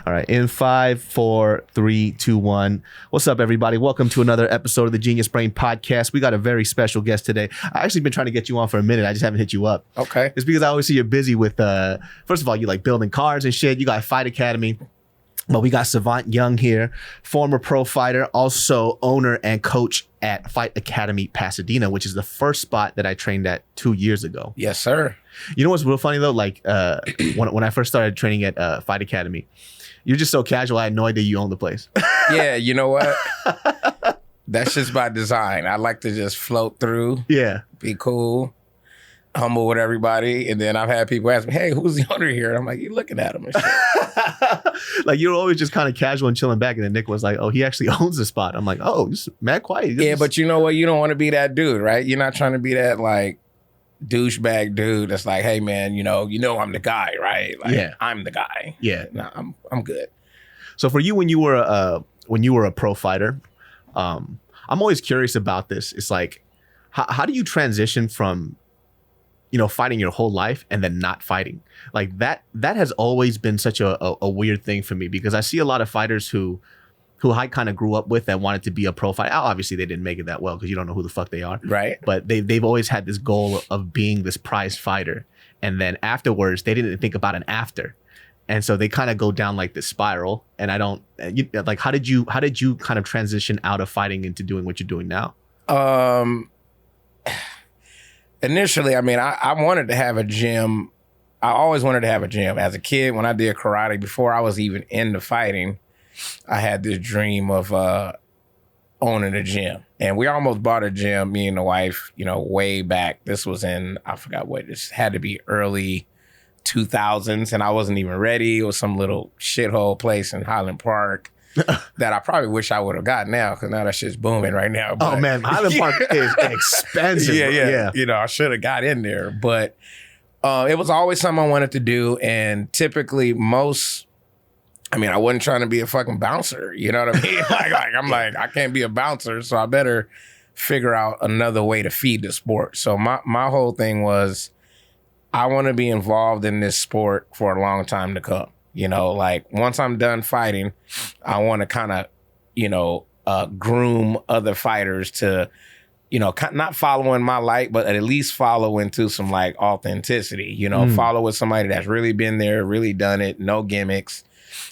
All right, in 5, 4, 3, 2, 1. What's up, everybody? Welcome to another episode of the Genius Brain Podcast. We got a very special guest today. I actually been trying to get you on for a minute. I just haven't hit you up. Okay. It's because I always see you're busy with, first of all, you like building cars and shit. You got Fight Academy. But we got Savant Young here, former pro fighter, also owner and coach at Fight Academy Pasadena, which is the first spot that I trained at 2 years ago. Yes, sir. You know what's real funny though? Like when I first started training at Fight Academy, you're just so casual. I had no idea you owned the place. Yeah, you know what? That's just by design. I like to just float through. Yeah. Be cool. Humble with everybody. And then I've had people ask me, hey, who's the owner here? And I'm like, you're looking at him and shit. Like you're always just kind of casual and chilling back. And then Nick was like, oh, he actually owns the spot. I'm like, oh, just mad quiet. Yeah, but you know what? You don't want to be that dude, right? You're not trying to be that like douchebag dude that's like, hey man, you know I'm the guy, right? Like, yeah, I'm the guy. Yeah. No, I'm good. So for you, when you were a pro fighter, I'm always curious about this. It's like, how do you transition from, fighting your whole life and then not fighting? Like that has always been such a weird thing for me, because I see a lot of fighters who I kind of grew up with that wanted to be a pro fighter. Obviously, they didn't make it that well because you don't know who the fuck they are. Right. But they've always had this goal of being this prized fighter. And then afterwards, they didn't think about an after. And so they kind of go down like this spiral. And I don't like, how did you kind of transition out of fighting into doing what you're doing now? Initially, I mean, I wanted to have a gym. I always wanted to have a gym. As a kid, when I did karate, before I was even into fighting, I had this dream of owning a gym. And we almost bought a gym, me and the wife, way back. This was in, I forgot what, this had to be early 2000s, and I wasn't even ready. It was some little shithole place in Highland Park that I probably wish I would have got now, because now that shit's booming right now. But, oh man, Highland Park is expensive. Yeah. I should have got in there, but it was always something I wanted to do. And typically I wasn't trying to be a fucking bouncer. You know what I mean? I'm like, I can't be a bouncer, so I better figure out another way to feed the sport. So my whole thing was, I want to be involved in this sport for a long time to come. Once I'm done fighting, I want to kind of, groom other fighters to, not follow in my light, but at least follow into some like authenticity, follow with somebody that's really been there, really done it, no gimmicks.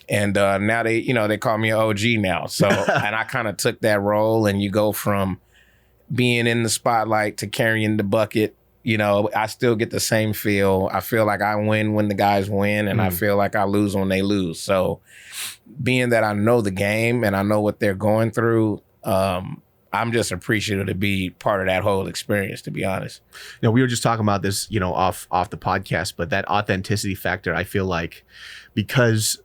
And now they call me an OG now. So, and I kind of took that role, and you go from being in the spotlight to carrying the bucket. I still get the same feel. I feel like I win when the guys win, and I feel like I lose when they lose. So being that I know the game and I know what they're going through, I'm just appreciative to be part of that whole experience, to be honest. We were just talking about this, off the podcast, but that authenticity factor, I feel like, because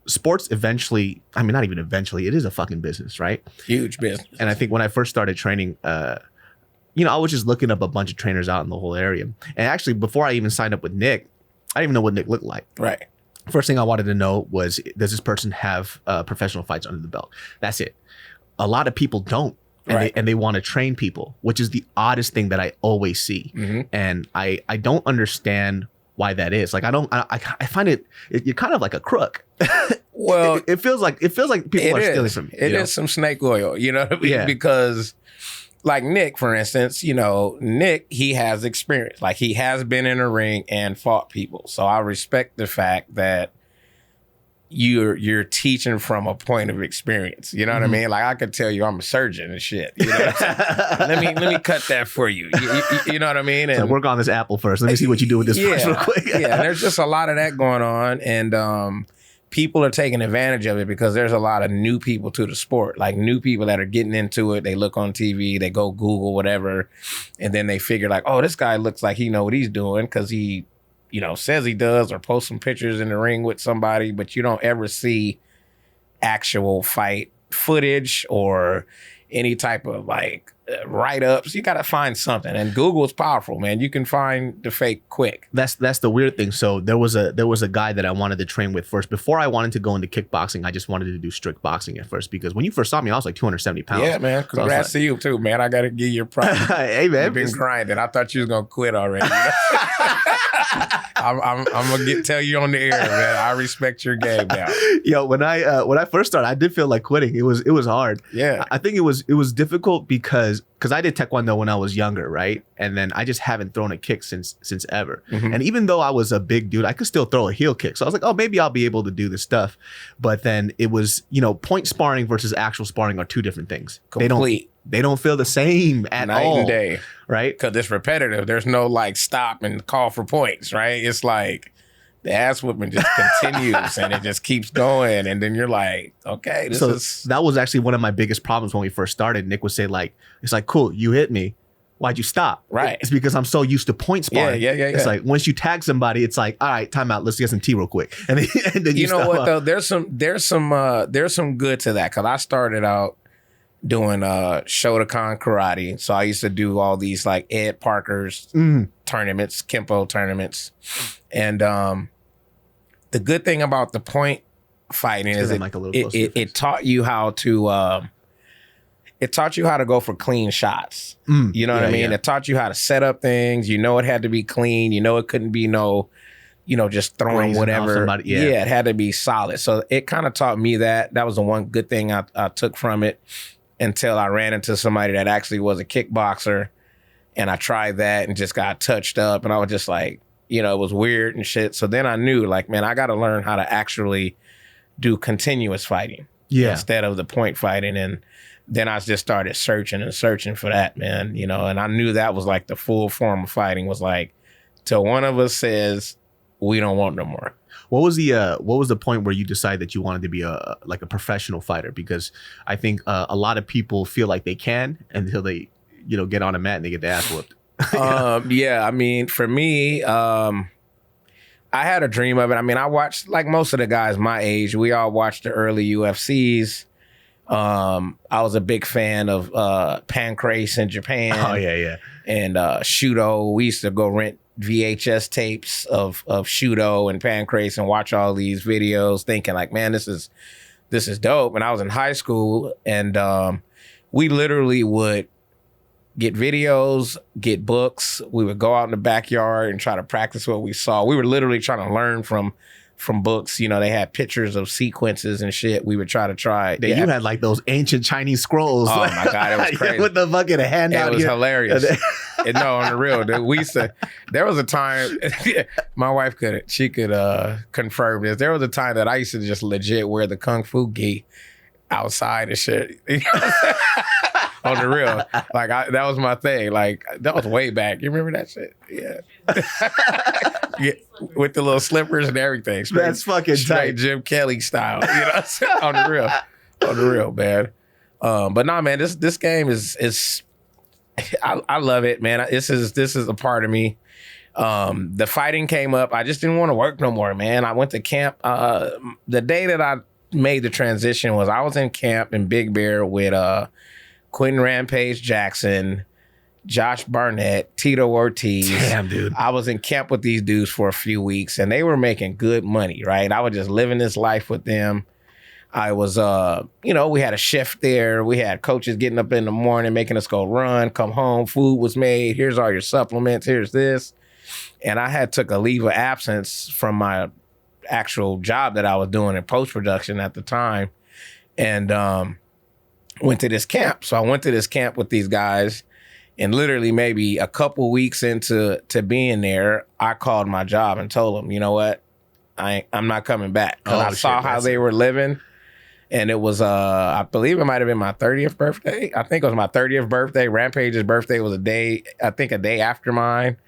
sports eventually, not even eventually, it is a fucking business, right? Huge business. And I think when I first started training, I was just looking up a bunch of trainers out in the whole area. And actually, before I even signed up with Nick, I didn't even know what Nick looked like. Right. First thing I wanted to know was, does this person have professional fights under the belt? That's it. A lot of people don't. And, right. they want to train people, which is the oddest thing that I always see. Mm-hmm. And I don't understand why that is. Like, I find you're kind of like a crook. Well, it feels like people are stealing from you. It is some snake oil, you know what I mean? Yeah. Because like Nick, for instance, Nick, he has experience. Like, he has been in a ring and fought people. So I respect the fact that you're teaching from a point of experience. You know what I mean? Like, I could tell you I'm a surgeon and shit. You know what I'm saying? let me cut that for you. You know what I mean? And so work on this apple first. Let me see what you do with this first real quick. Yeah, there's just a lot of that going on. And people are taking advantage of it because there's a lot of new people to the sport, like new people that are getting into it. They look on TV, they go Google whatever, and then they figure like, oh, this guy looks like he know what he's doing because he, says he does, or post some pictures in the ring with somebody, but you don't ever see actual fight footage or any type of like write-ups. You got to find something. And Google is powerful, man. You can find the fake quick. That's the weird thing. So there was a guy that I wanted to train with first. Before I wanted to go into kickboxing, I just wanted to do strict boxing at first, because when you first saw me, I was like 270 pounds. Yeah, man. Congrats to you too, man. I got to give you a props. Hey, man. You've been grinding. I thought you was going to quit already. You know? I'm gonna tell you on the air, man. I respect your game now. Yo, when I first started, I did feel like quitting. It was hard. Yeah, I think it was difficult because I did taekwondo when I was younger, right? And then I just haven't thrown a kick since ever. Mm-hmm. And even though I was a big dude, I could still throw a heel kick. So I was like, oh, maybe I'll be able to do this stuff. But then it was, point sparring versus actual sparring are two different things. They don't feel the same at Night all. And day. Right? Because it's repetitive. There's no like stop and call for points, right? It's like the ass whooping just continues and it just keeps going. And then you're like, okay, that was actually one of my biggest problems when we first started. Nick would say like, it's like, cool, you hit me. Why'd you stop? Right. It's because I'm so used to point sparring. Yeah. It's like once you tag somebody, it's like, all right, time out. Let's get some tea real quick. And then you know what though? There's some good to that. Cause I started out doing Shotokan karate. So I used to do all these like Ed Parker's tournaments, Kempo tournaments. And the good thing about the point fighting is it taught you how to go for clean shots. You know what I mean? Yeah. It taught you how to set up things. It had to be clean. It couldn't be just throwing whatever. It had to be solid. So it kind of taught me that. That was the one good thing I took from it, until I ran into somebody that actually was a kickboxer, and I tried that and just got touched up, and I was just like, it was weird and shit. So then I knew, like, man, I got to learn how to actually do continuous fighting instead of the point fighting. And then I just started searching for that, man, and I knew that was like the full form of fighting was like, till one of us says, we don't want no more. What was the point where you decided that you wanted to be a professional fighter? Because I think a lot of people feel like they can until they, get on a mat and they get their ass whooped. I mean, for me, I had a dream of it. I mean, I watched, like most of the guys my age, we all watched the early UFCs. I was a big fan of Pancrase in Japan. Oh, yeah. And Shudo. We used to go rent VHS tapes of Shudo and Pancrase and watch all these videos thinking like, man, this is dope. And I was in high school, and we literally would get videos, get books. We would go out in the backyard and try to practice what we saw. We were literally trying to learn from books. They had pictures of sequences and shit. We would try. You had like those ancient Chinese scrolls. Oh my God, it was crazy. With the fucking handout. It was hilarious. No, on the real, dude. There was a time, my wife could confirm this. There was a time that I used to just legit wear the Kung Fu gi outside and shit. On the real. Like, that was my thing. Like, that was way back. You remember that shit? Yeah. With the little slippers and everything. That's fucking tight. Jim Kelly style. On the real, man. But nah, man, this game is I love it, man. This is a part of me. The fighting came up. I just didn't want to work no more, man. I went to camp. The day that I made the transition was I was in camp in Big Bear with Quentin Rampage Jackson, Josh Barnett, Tito Ortiz. Damn, dude. I was in camp with these dudes for a few weeks, and they were making good money, right? I was just living this life with them. I was, we had a shift there. We had coaches getting up in the morning, making us go run, come home. Food was made. Here's all your supplements. Here's this. And I had took a leave of absence from my actual job that I was doing in post-production at the time, and went to this camp. So I went to this camp with these guys, and literally maybe a couple weeks into being there, I called my job and told them, you know what? I'm not coming back. Because I saw how they were living. And it was, I believe it might have been my 30th birthday. I think it was my 30th birthday. Rampage's birthday was a day after mine.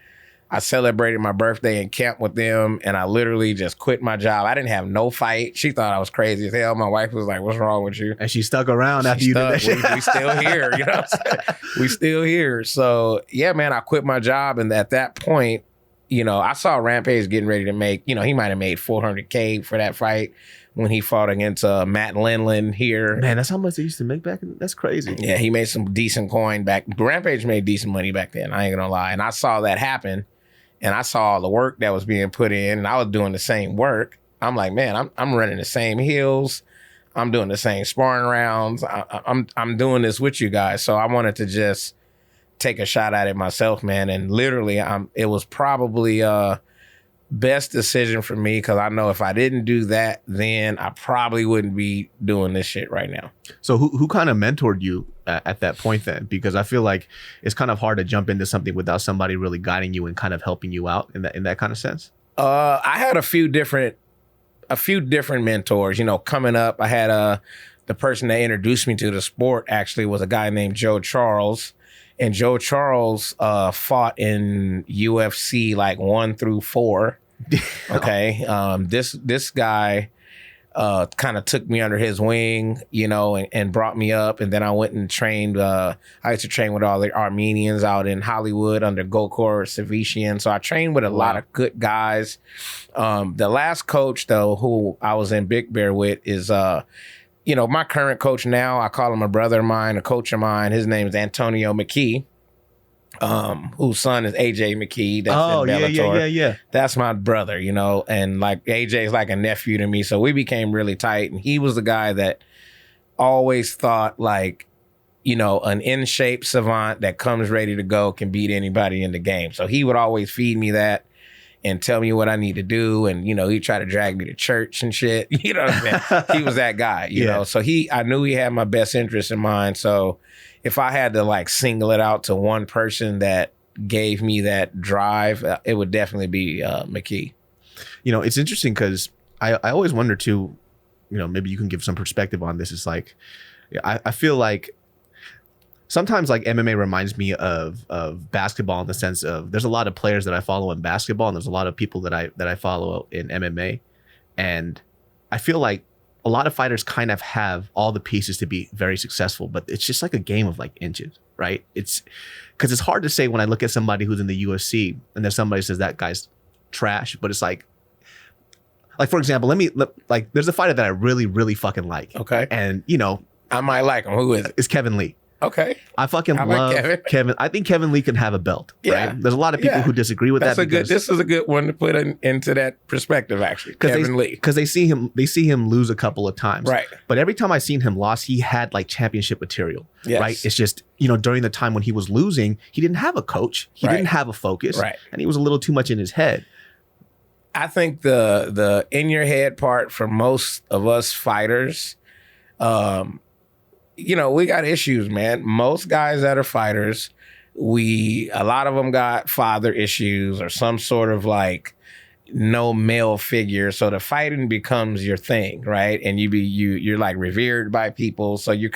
I celebrated my birthday in camp with them, and I literally just quit my job. I didn't have no fight. She thought I was crazy as hell. My wife was like, what's wrong with you? And she stuck around after you did that shit. We still here, you know what I'm saying? We still here. So, yeah, man, I quit my job, and at that point, I saw Rampage getting ready to make, he might have made $400K for that fight. when he fought against Matt Lindland here. Man, that's how much they used to make back. That's crazy. Yeah, he made some decent coin back. Rampage made decent money back then. I ain't gonna lie. And I saw that happen, and I saw the work that was being put in, and I was doing the same work. I'm like, man, I'm running the same hills. I'm doing the same sparring rounds. I'm doing this with you guys. So I wanted to just take a shot at it myself, man. And literally, it was probably best decision for me, because I know if I didn't do that, then I probably wouldn't be doing this shit right now. So who kind of mentored you at that point then? Because I feel like it's kind of hard to jump into something without somebody really guiding you and kind of helping you out in that kind of sense. I had a few different mentors. You know, coming up, I had the person that introduced me to the sport actually was a guy named Joe Charles. And Joe Charles fought in UFC like 1 through 4. Okay. This guy kind of took me under his wing, you know, and brought me up. And then I went and trained. I used to train with all the Armenians out in Hollywood under Gokor Savician. So I trained with a lot of good guys. The last coach, though, who I was in Big Bear with is, you know, my current coach now. I call him a brother of mine, a coach of mine. His name is Antonio McKee. Whose son is AJ McKee. That's in Bellator. Yeah. That's my brother, you know, and like AJ is like a nephew to me. So we became really tight. And he was the guy that always thought like, you know, an in-shape savant that comes ready to go can beat anybody in the game. So he would always feed me that and tell me what I need to do. And, you know, he'd try to drag me to church and shit. You know what I mean? He was that guy, you know. So I knew he had my best interest in mind. So if I had to like single it out to one person that gave me that drive, it would definitely be McKee. You know, it's interesting because I always wonder too, you know, maybe you can give some perspective on this. It's like, I feel like sometimes like MMA reminds me of basketball in the sense of there's a lot of players that I follow in basketball, and there's a lot of people that I follow in MMA. And I feel like a lot of fighters kind of have all the pieces to be very successful, but it's just like a game of like inches, right? It's because it's hard to say when I look at somebody who's in the UFC and then somebody says that guy's trash, but it's like for example, there's a fighter that I really, really fucking like. Okay. And you know, I might like him. Who is it? It's Kevin Lee. Okay. I love Kevin. I think Kevin Lee can have a belt. Yeah. Right? There's a lot of people who disagree with that. This is a good one to put into that perspective, actually. Kevin Lee. Because they see him lose a couple of times. Right. But every time I seen him lose, he had like championship material. Yes. Right. It's just, you know, during the time when he was losing, he didn't have a coach. He didn't have a focus. Right. And he was a little too much in his head. I think the in your head part for most of us fighters, you know, we got issues, man. Most guys that are fighters, a lot of them got father issues or some sort of like no male figure. So the fighting becomes your thing, right? And you're like revered by people. So you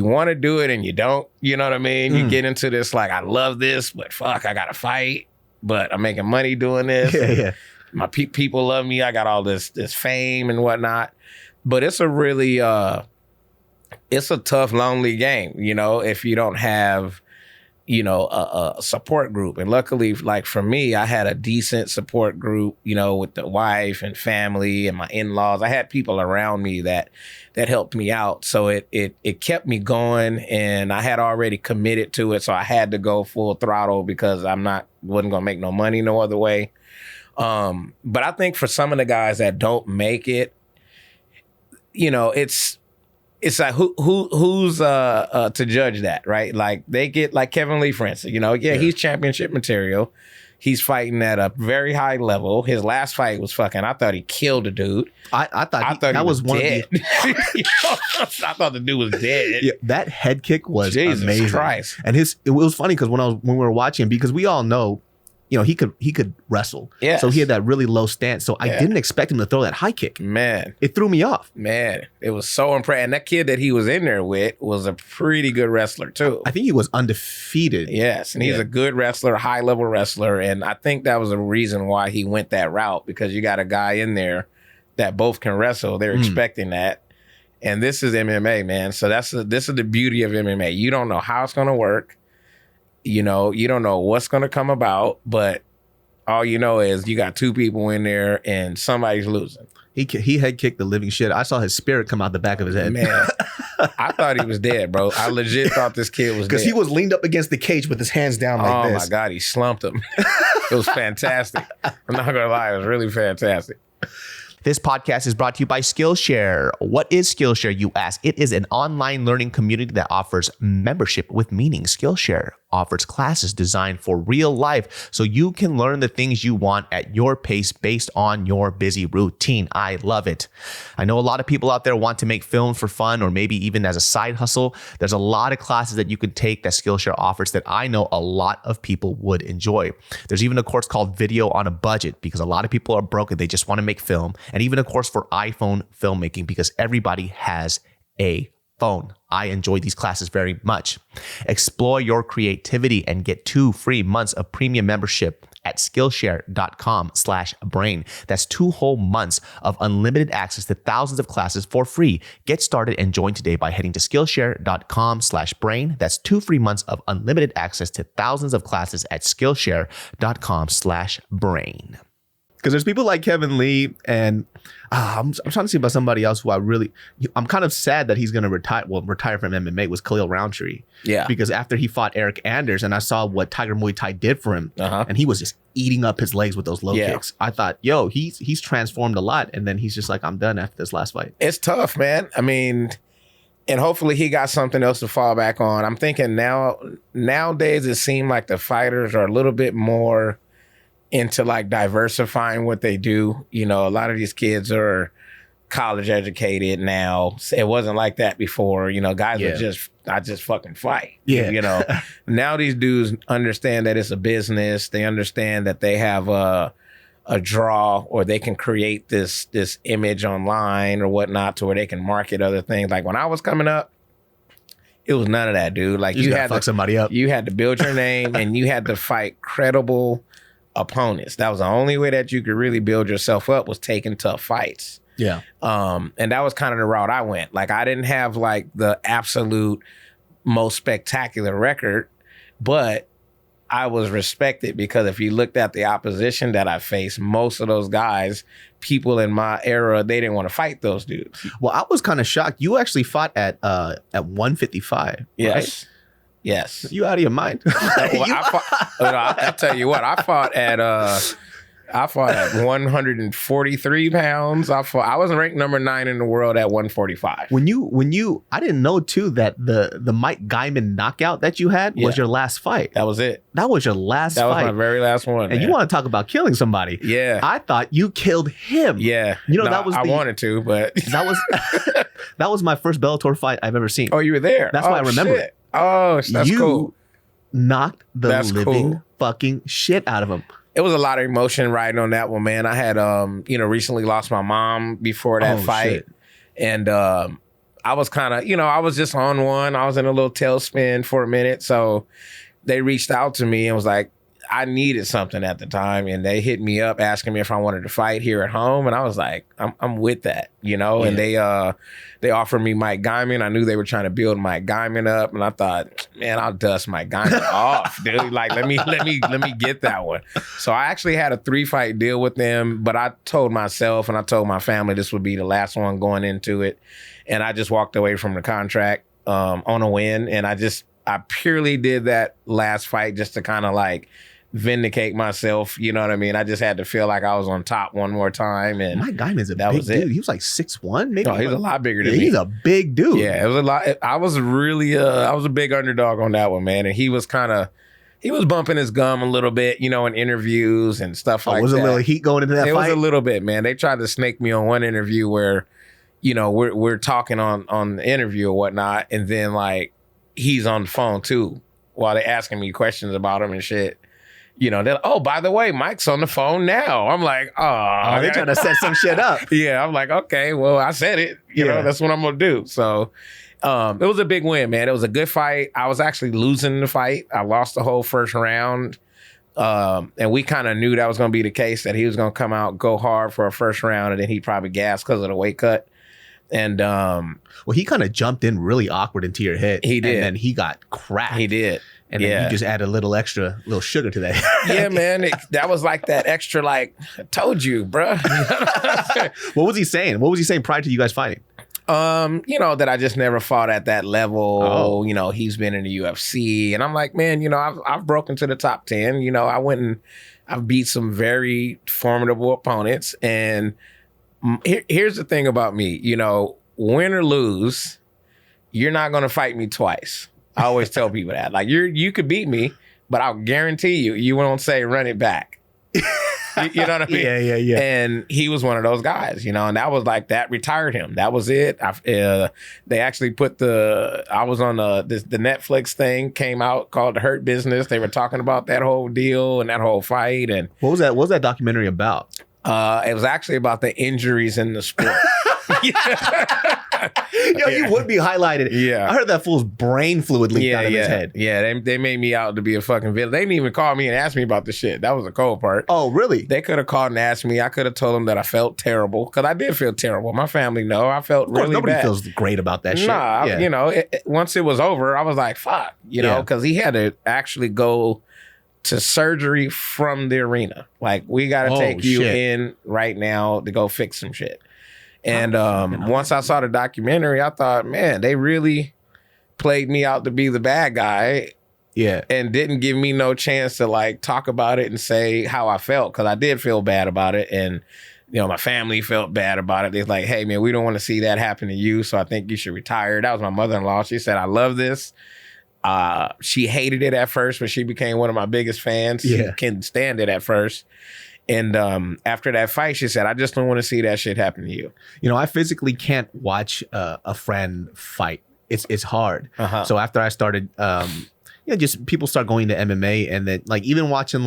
want to do it and you don't, you know what I mean? You get into this like, I love this, but fuck, I got to fight, but I'm making money doing this. Yeah. My people love me. I got all this fame and whatnot. But it's a really, it's a tough, lonely game, you know, if you don't have, you know, a support group. And luckily, like for me, I had a decent support group, you know, with the wife and family and my in-laws. I had people around me that helped me out. So it kept me going, and I had already committed to it. So I had to go full throttle because wasn't going to make no money no other way. But I think for some of the guys that don't make it, you know, it's like who's to judge that, right? Like they get like Kevin Lee, for instance, you know, he's championship material. He's fighting at a very high level. His last fight was fucking, I thought he killed a dude. I thought that was one dead. I thought the dude was dead. Yeah, that head kick was Jesus amazing. Christ. And it was funny because when we were watching, because we all know, you know, he could wrestle. Yes. So he had that really low stance. So I didn't expect him to throw that high kick. Man. It threw me off. Man. It was so impressive. And that kid that he was in there with was a pretty good wrestler too. I think he was undefeated. Yes. And he's a good wrestler, high level wrestler. And I think that was a reason why he went that route, because you got a guy in there that both can wrestle. They're expecting that. And this is MMA, man. So this is the beauty of MMA. You don't know how it's going to work. You know, you don't know what's going to come about, but all you know is you got two people in there and somebody's losing. He head kicked the living shit. I saw his spirit come out the back of his head. Man, I thought he was dead, bro. I legit thought this kid was dead. Because he was leaned up against the cage with his hands down like this. Oh my God, he slumped him. It was fantastic. I'm not gonna lie, it was really fantastic. This podcast is brought to you by Skillshare. What is Skillshare, you ask? It is an online learning community that offers membership with meaning. Skillshare offers classes designed for real life so you can learn the things you want at your pace based on your busy routine. I love it. I know a lot of people out there want to make films for fun or maybe even as a side hustle. There's a lot of classes that you can take that Skillshare offers that I know a lot of people would enjoy. There's even a course called Video on a Budget because a lot of people are broke and they just want to make film, and even a course for iPhone filmmaking because everybody has a phone. I enjoy these classes very much. Explore your creativity and get 2 free months of premium membership at Skillshare.com/brain. That's 2 whole months of unlimited access to thousands of classes for free. Get started and join today by heading to Skillshare.com/brain. That's 2 free months of unlimited access to thousands of classes at Skillshare.com/brain. Because there's people like Kevin Lee, and I'm trying to see about somebody else who I'm kind of sad that he's going to retire from MMA, was Khalil Roundtree. Yeah. Because after he fought Eric Anders and I saw what Tiger Muay Thai did for him, and he was just eating up his legs with those low kicks. I thought, yo, he's transformed a lot. And then he's just like, I'm done after this last fight. It's tough, man. I mean, and hopefully he got something else to fall back on. I'm thinking nowadays it seems like the fighters are a little bit more into like diversifying what they do. You know, a lot of these kids are college educated now. It wasn't like that before. You know, guys are I just fucking fight. Yeah. You know, now these dudes understand that it's a business. They understand that they have a draw, or they can create this image online or whatnot to where they can market other things. Like when I was coming up, it was none of that, dude. Like you had to fuck somebody up. You had to build your name and you had to fight credible opponents. That was the only way that you could really build yourself up, was taking tough fights. Yeah. And that was kind of the route I went. Like I didn't have like the absolute most spectacular record, but I was respected because if you looked at the opposition that I faced, most of those guys, people in my era, they didn't want to fight those dudes. Well, I was kind of shocked. You actually fought at 155. Yes. Right? Yes. You out of your mind? I'll tell you what, I fought at 143 pounds. I was ranked number 9 in the world at 145. When you, I didn't know too that the Mike Guyman knockout that you had was your last fight. That was it. That was your last fight. That was my very last one. And man. you want to talk about killing somebody? Yeah. I thought you killed him. Yeah. You know, I wanted to, but that was my first Bellator fight I've ever seen. Oh, you were there. That's why I remember it. Oh, that's cool. Knocked the living fucking shit out of him. It was a lot of emotion riding on that one, man. I had, recently lost my mom before that fight. Shit. And I was kind of, I was just on one. I was in a little tailspin for a minute. So they reached out to me and was like, I needed something at the time. And they hit me up asking me if I wanted to fight here at home. And I was like, I'm with that, Yeah. And they offered me Mike Guyman. I knew they were trying to build Mike Guyman up. And I thought, man, I'll dust Mike Guyman off, dude. Like, let me get that one. So I actually had a 3-fight deal with them. But I told myself and I told my family this would be the last one going into it. And I just walked away from the contract on a win. And I purely did that last fight just to kind of like vindicate myself, you know what I mean? I just had to feel like I was on top one more time. And Mike Guyman's a big dude. He was like 6'1", maybe. No, he's a lot bigger than me. He's a big dude. Yeah, it was a lot. I was really, I was a big underdog on that one, man. And he was bumping his gum a little bit, in interviews and stuff like that. Was a little heat going into that fight? It was a little bit, man. They tried to snake me on one interview where, we're talking on the interview or whatnot. And then like, he's on the phone too while they're asking me questions about him and shit. They're like, oh, by the way, Mike's on the phone now. I'm like, oh, they're trying to set some shit up. Yeah, I'm like, okay, well, I said it. You know, that's what I'm gonna do. So it was a big win, man. It was a good fight. I was actually losing the fight. I lost the whole first round. And we kind of knew that was gonna be the case, that he was gonna come out, go hard for a first round, and then he'd probably gas because of the weight cut. And he kind of jumped in really awkward into your head. He did. And then he got cracked. He did. And then you just add a little sugar to that. Yeah, man. That was like that extra, like, I told you, bruh. What was he saying? What was he saying prior to you guys fighting? That I just never fought at that level. Oh. He's been in the UFC. And I'm like, man, I've broken to the top 10. I went and I've beat some very formidable opponents. And here's the thing about me, win or lose, you're not going to fight me twice. I always tell people that. Like, you could beat me, but I'll guarantee you won't say run it back. You know what I mean? Yeah. And he was one of those guys, and that was like, that retired him. That was it. They actually put I was on the Netflix thing came out called The Hurt Business. They were talking about that whole deal and that whole fight. And what was that documentary about? It was actually about the injuries in the sport. You would be highlighted. Yeah. I heard that fool's brain fluid leaked out of his head. Yeah, they made me out to be a fucking villain. They didn't even call me and ask me about the shit. That was the cold part. Oh, really? They could have called and asked me. I could have told them that I felt terrible, because I did feel terrible. My family know I felt really nobody bad. feels great about that shit. Nah, once it was over, I was like, fuck, because he had to actually go to surgery from the arena. Like, we got to take you in right now to go fix some shit. And once I saw the documentary, I thought, man, they really played me out to be the bad guy. Yeah. And didn't give me no chance to like talk about it and say how I felt, because I did feel bad about it. And, my family felt bad about it. They're like, hey, man, we don't want to see that happen to you, so I think you should retire. That was my mother-in-law. She said, I love this. She hated it at first, but she became one of my biggest fans. Yeah. She couldn't stand it at first. And after that fight, she said, I just don't want to see that shit happen to you. I physically can't watch a friend fight. It's hard. Uh-huh. So after I started, just people start going to MMA, and then like even watching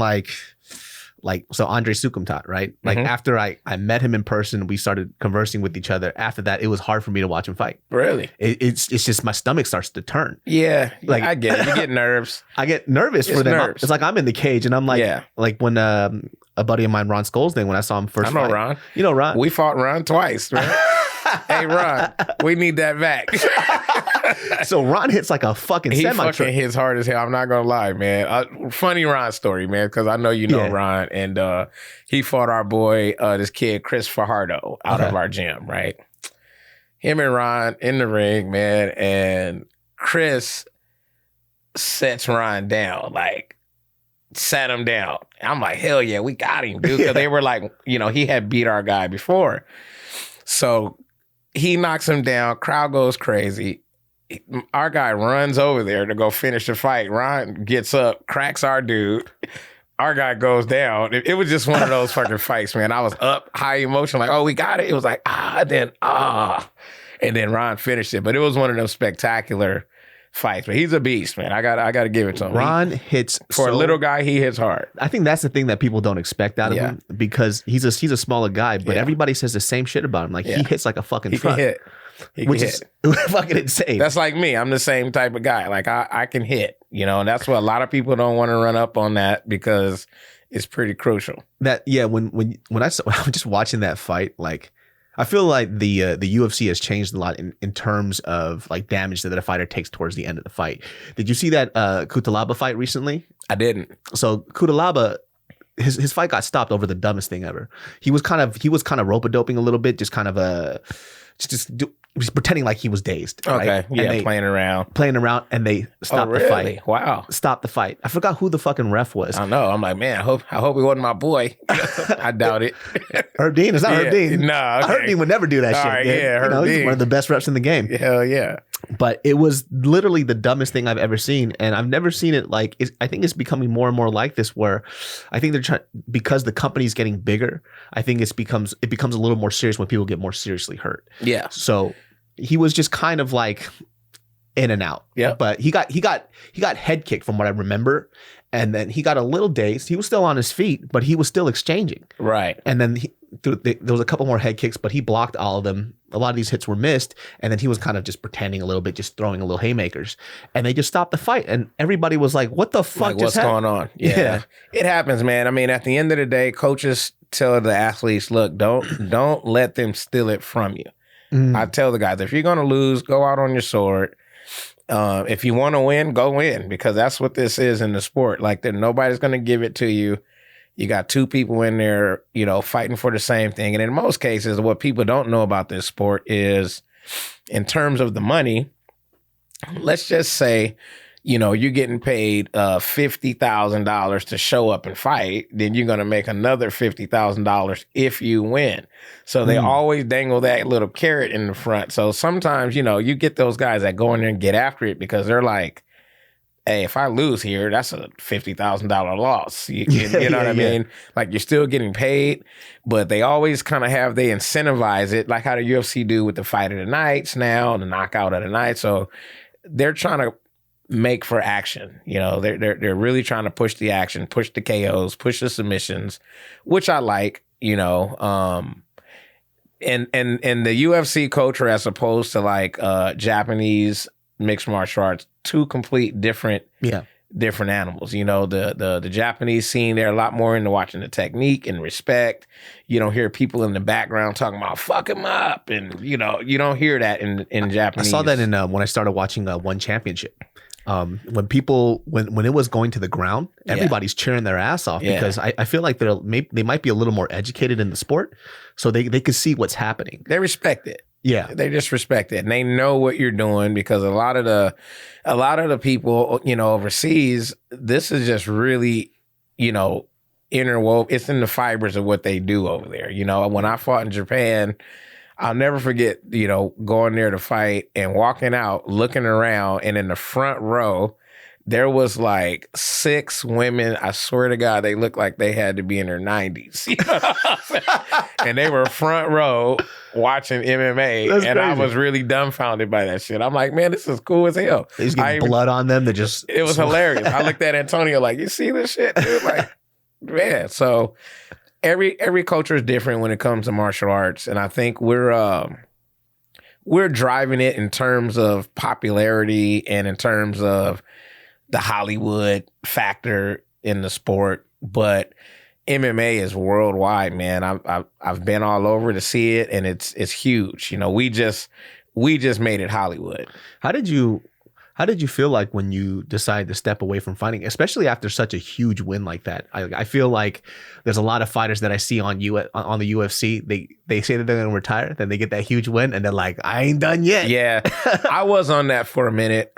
so Andre Sukumtat, right? Like after I met him in person, we started conversing with each other. After that, it was hard for me to watch him fight. Really? It's just my stomach starts to turn. Yeah, like I get it. You get nerves. I get nervous for them. Nerves. It's like I'm in the cage, and I'm like, like when a buddy of mine, Ron Skolsden, when I saw him first. I know fight. Ron. You know Ron. We fought Ron twice, right? Hey Ron, we need that back. So Ron hits like a fucking semi-truck. He fucking hits hard as hell. I'm not gonna lie, man. Funny Ron story, man, because I know you know Ron, and he fought our boy, this kid Chris Fajardo, out of our gym, right? Him and Ron in the ring, man, and Chris sets Ron down, like sat him down. I'm like, hell yeah, we got him, dude, because they were like, he had beat our guy before, so he knocks him down. Crowd goes crazy. Our guy runs over there to go finish the fight. Ron gets up, cracks our dude. Our guy goes down. It was just one of those fucking fights, man. I was up, high emotion, like, oh, we got it. It was like, and then Ron finished it. But it was one of those spectacular fights. But he's a beast, man. I got to give it to him. Ron hits for a little guy. He hits hard. I think that's the thing that people don't expect out of him, because he's a smaller guy, but everybody says the same shit about him. Like he hits like a fucking truck. Can hit. Which is fucking insane. That's like me. I'm the same type of guy. Like I can hit, and that's what a lot of people don't want to run up on, that because it's pretty crucial. That when I was just watching that fight, like I feel like the UFC has changed a lot in terms of like damage that a fighter takes towards the end of the fight. Did you see that Kutalaba fight recently? I didn't. So Kutalaba, his fight got stopped over the dumbest thing ever. He was kind of rope-a-doping a little bit, just kind of he was pretending like he was dazed. Okay, right? yeah, playing around, and they stopped the fight. Wow, stopped the fight. I forgot who the fucking ref was. I know. I'm like, man, I hope he wasn't my boy. I doubt it. Herb Dean, it's not Herb Dean. No, Herb Dean would never do that shit. Right, Herb Dean. He's one of the best refs in the game. Hell yeah. But it was literally the dumbest thing I've ever seen, and I've never seen it like. I think it's becoming more and more like this, where I think they're trying, because the company's getting bigger. I think it becomes a little more serious when people get more seriously hurt. Yeah. So he was just kind of like in and out. Yeah. But he got head kicked from what I remember, and then he got a little dazed. He was still on his feet, but he was still exchanging. Right. And then there was a couple more head kicks, but he blocked all of them. A lot of these hits were missed, and then he was kind of just pretending a little bit, just throwing a little haymakers, and they just stopped the fight, and everybody was like, "What the fuck? Like, what's going on?" Yeah, it happens, man. I mean, at the end of the day, coaches tell the athletes, "Look, don't let them steal it from you." I tell the guys, if you're gonna lose, go out on your sword. If you want to win, go win, because that's what this is in the sport. Like, that nobody's going to give it to you. You got two people in there, you know, fighting for the same thing. And in most cases, what people don't know about this sport is, in terms of the money, let's just say, you know, you're getting paid $50,000 to show up and fight, then you're going to make another $50,000 if you win. So they always dangle that little carrot in the front. So sometimes, you know, you get those guys that go in there and get after it because they're like, hey, if I lose here, that's a $50,000 loss. You know what I mean? Like, you're still getting paid, but they always kind of they incentivize it, like how the UFC do with the fight of the nights now, the knockout of the night. So they're trying to make for action. You know, they're really trying to push the action, push the KOs, push the submissions, which I like, you know. And the UFC culture, as opposed to like Japanese mixed martial arts, two complete different animals. You know, the Japanese scene, they're a lot more into watching the technique and respect. You don't hear people in the background talking about fuck him up, and you know, you don't hear that in Japanese. I saw that in when I started watching One Championship. When people when it was going to the ground, everybody's cheering their ass off because I feel like they might be a little more educated in the sport, so they could see what's happening. They respect it. Yeah, they just respect it, and they know what you're doing, because a lot of the people, you know, overseas, this is just really, you know, interwoven. It's in the fibers of what they do over there. You know, when I fought in Japan, I'll never forget, you know, going there to fight and walking out, looking around, and in the front row, there was like 6 women. I swear to God, they looked like they had to be in their 90s. You know what I'm saying? And they were front row watching MMA. That's and crazy. I was really dumbfounded by that shit. I'm like, man, this is cool as hell. He's getting blood on them. It was hilarious. I looked at Antonio like, you see this shit, dude? Like, man. So every culture is different when it comes to martial arts. And I think we're driving it in terms of popularity and in terms of the Hollywood factor in the sport, but MMA is worldwide, man. I've been all over to see it, and it's huge. You know, we just made it Hollywood. How did you feel like when you decided to step away from fighting, especially after such a huge win like that? I feel like there's a lot of fighters that I see on the UFC. They say that they're going to retire, then they get that huge win, and they're like, I ain't done yet. Yeah, I was on that for a minute.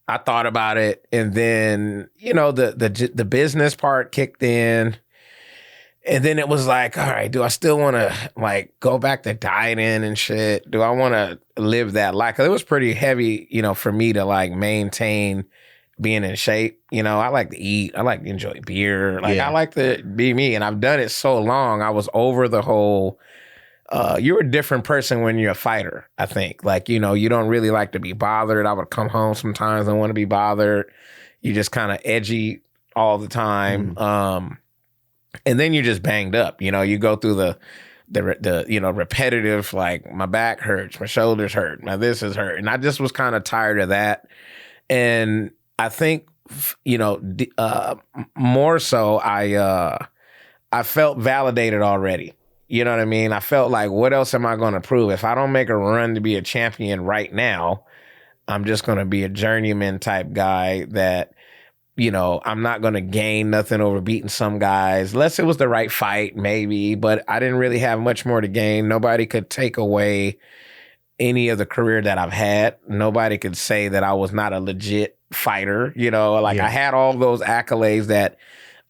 I thought about it, and then, you know, the business part kicked in, and then it was like, all right, do I still want to like go back to dieting and shit? Do I want to live that life? 'Cause it was pretty heavy, you know, for me to like maintain being in shape. You know, I like to eat, I like to enjoy beer, like I like to be me, and I've done it so long. I was over the whole. You're a different person when you're a fighter, I think. Like, you know, you don't really like to be bothered. I would come home sometimes and want to be bothered. You're just kind of edgy all the time. And then you're just banged up. You know, you go through the you know, repetitive, like, my back hurts, my shoulders hurt, my this is hurt. And I just was kind of tired of that. And I think, you know, more so, I felt validated already. You know what I mean? I felt like, what else am I going to prove? If I don't make a run to be a champion right now, I'm just going to be a journeyman type guy that, you know, I'm not going to gain nothing over beating some guys, unless it was the right fight, maybe. But I didn't really have much more to gain. Nobody could take away any of the career that I've had. Nobody could say that I was not a legit fighter. You know, like I had all those accolades that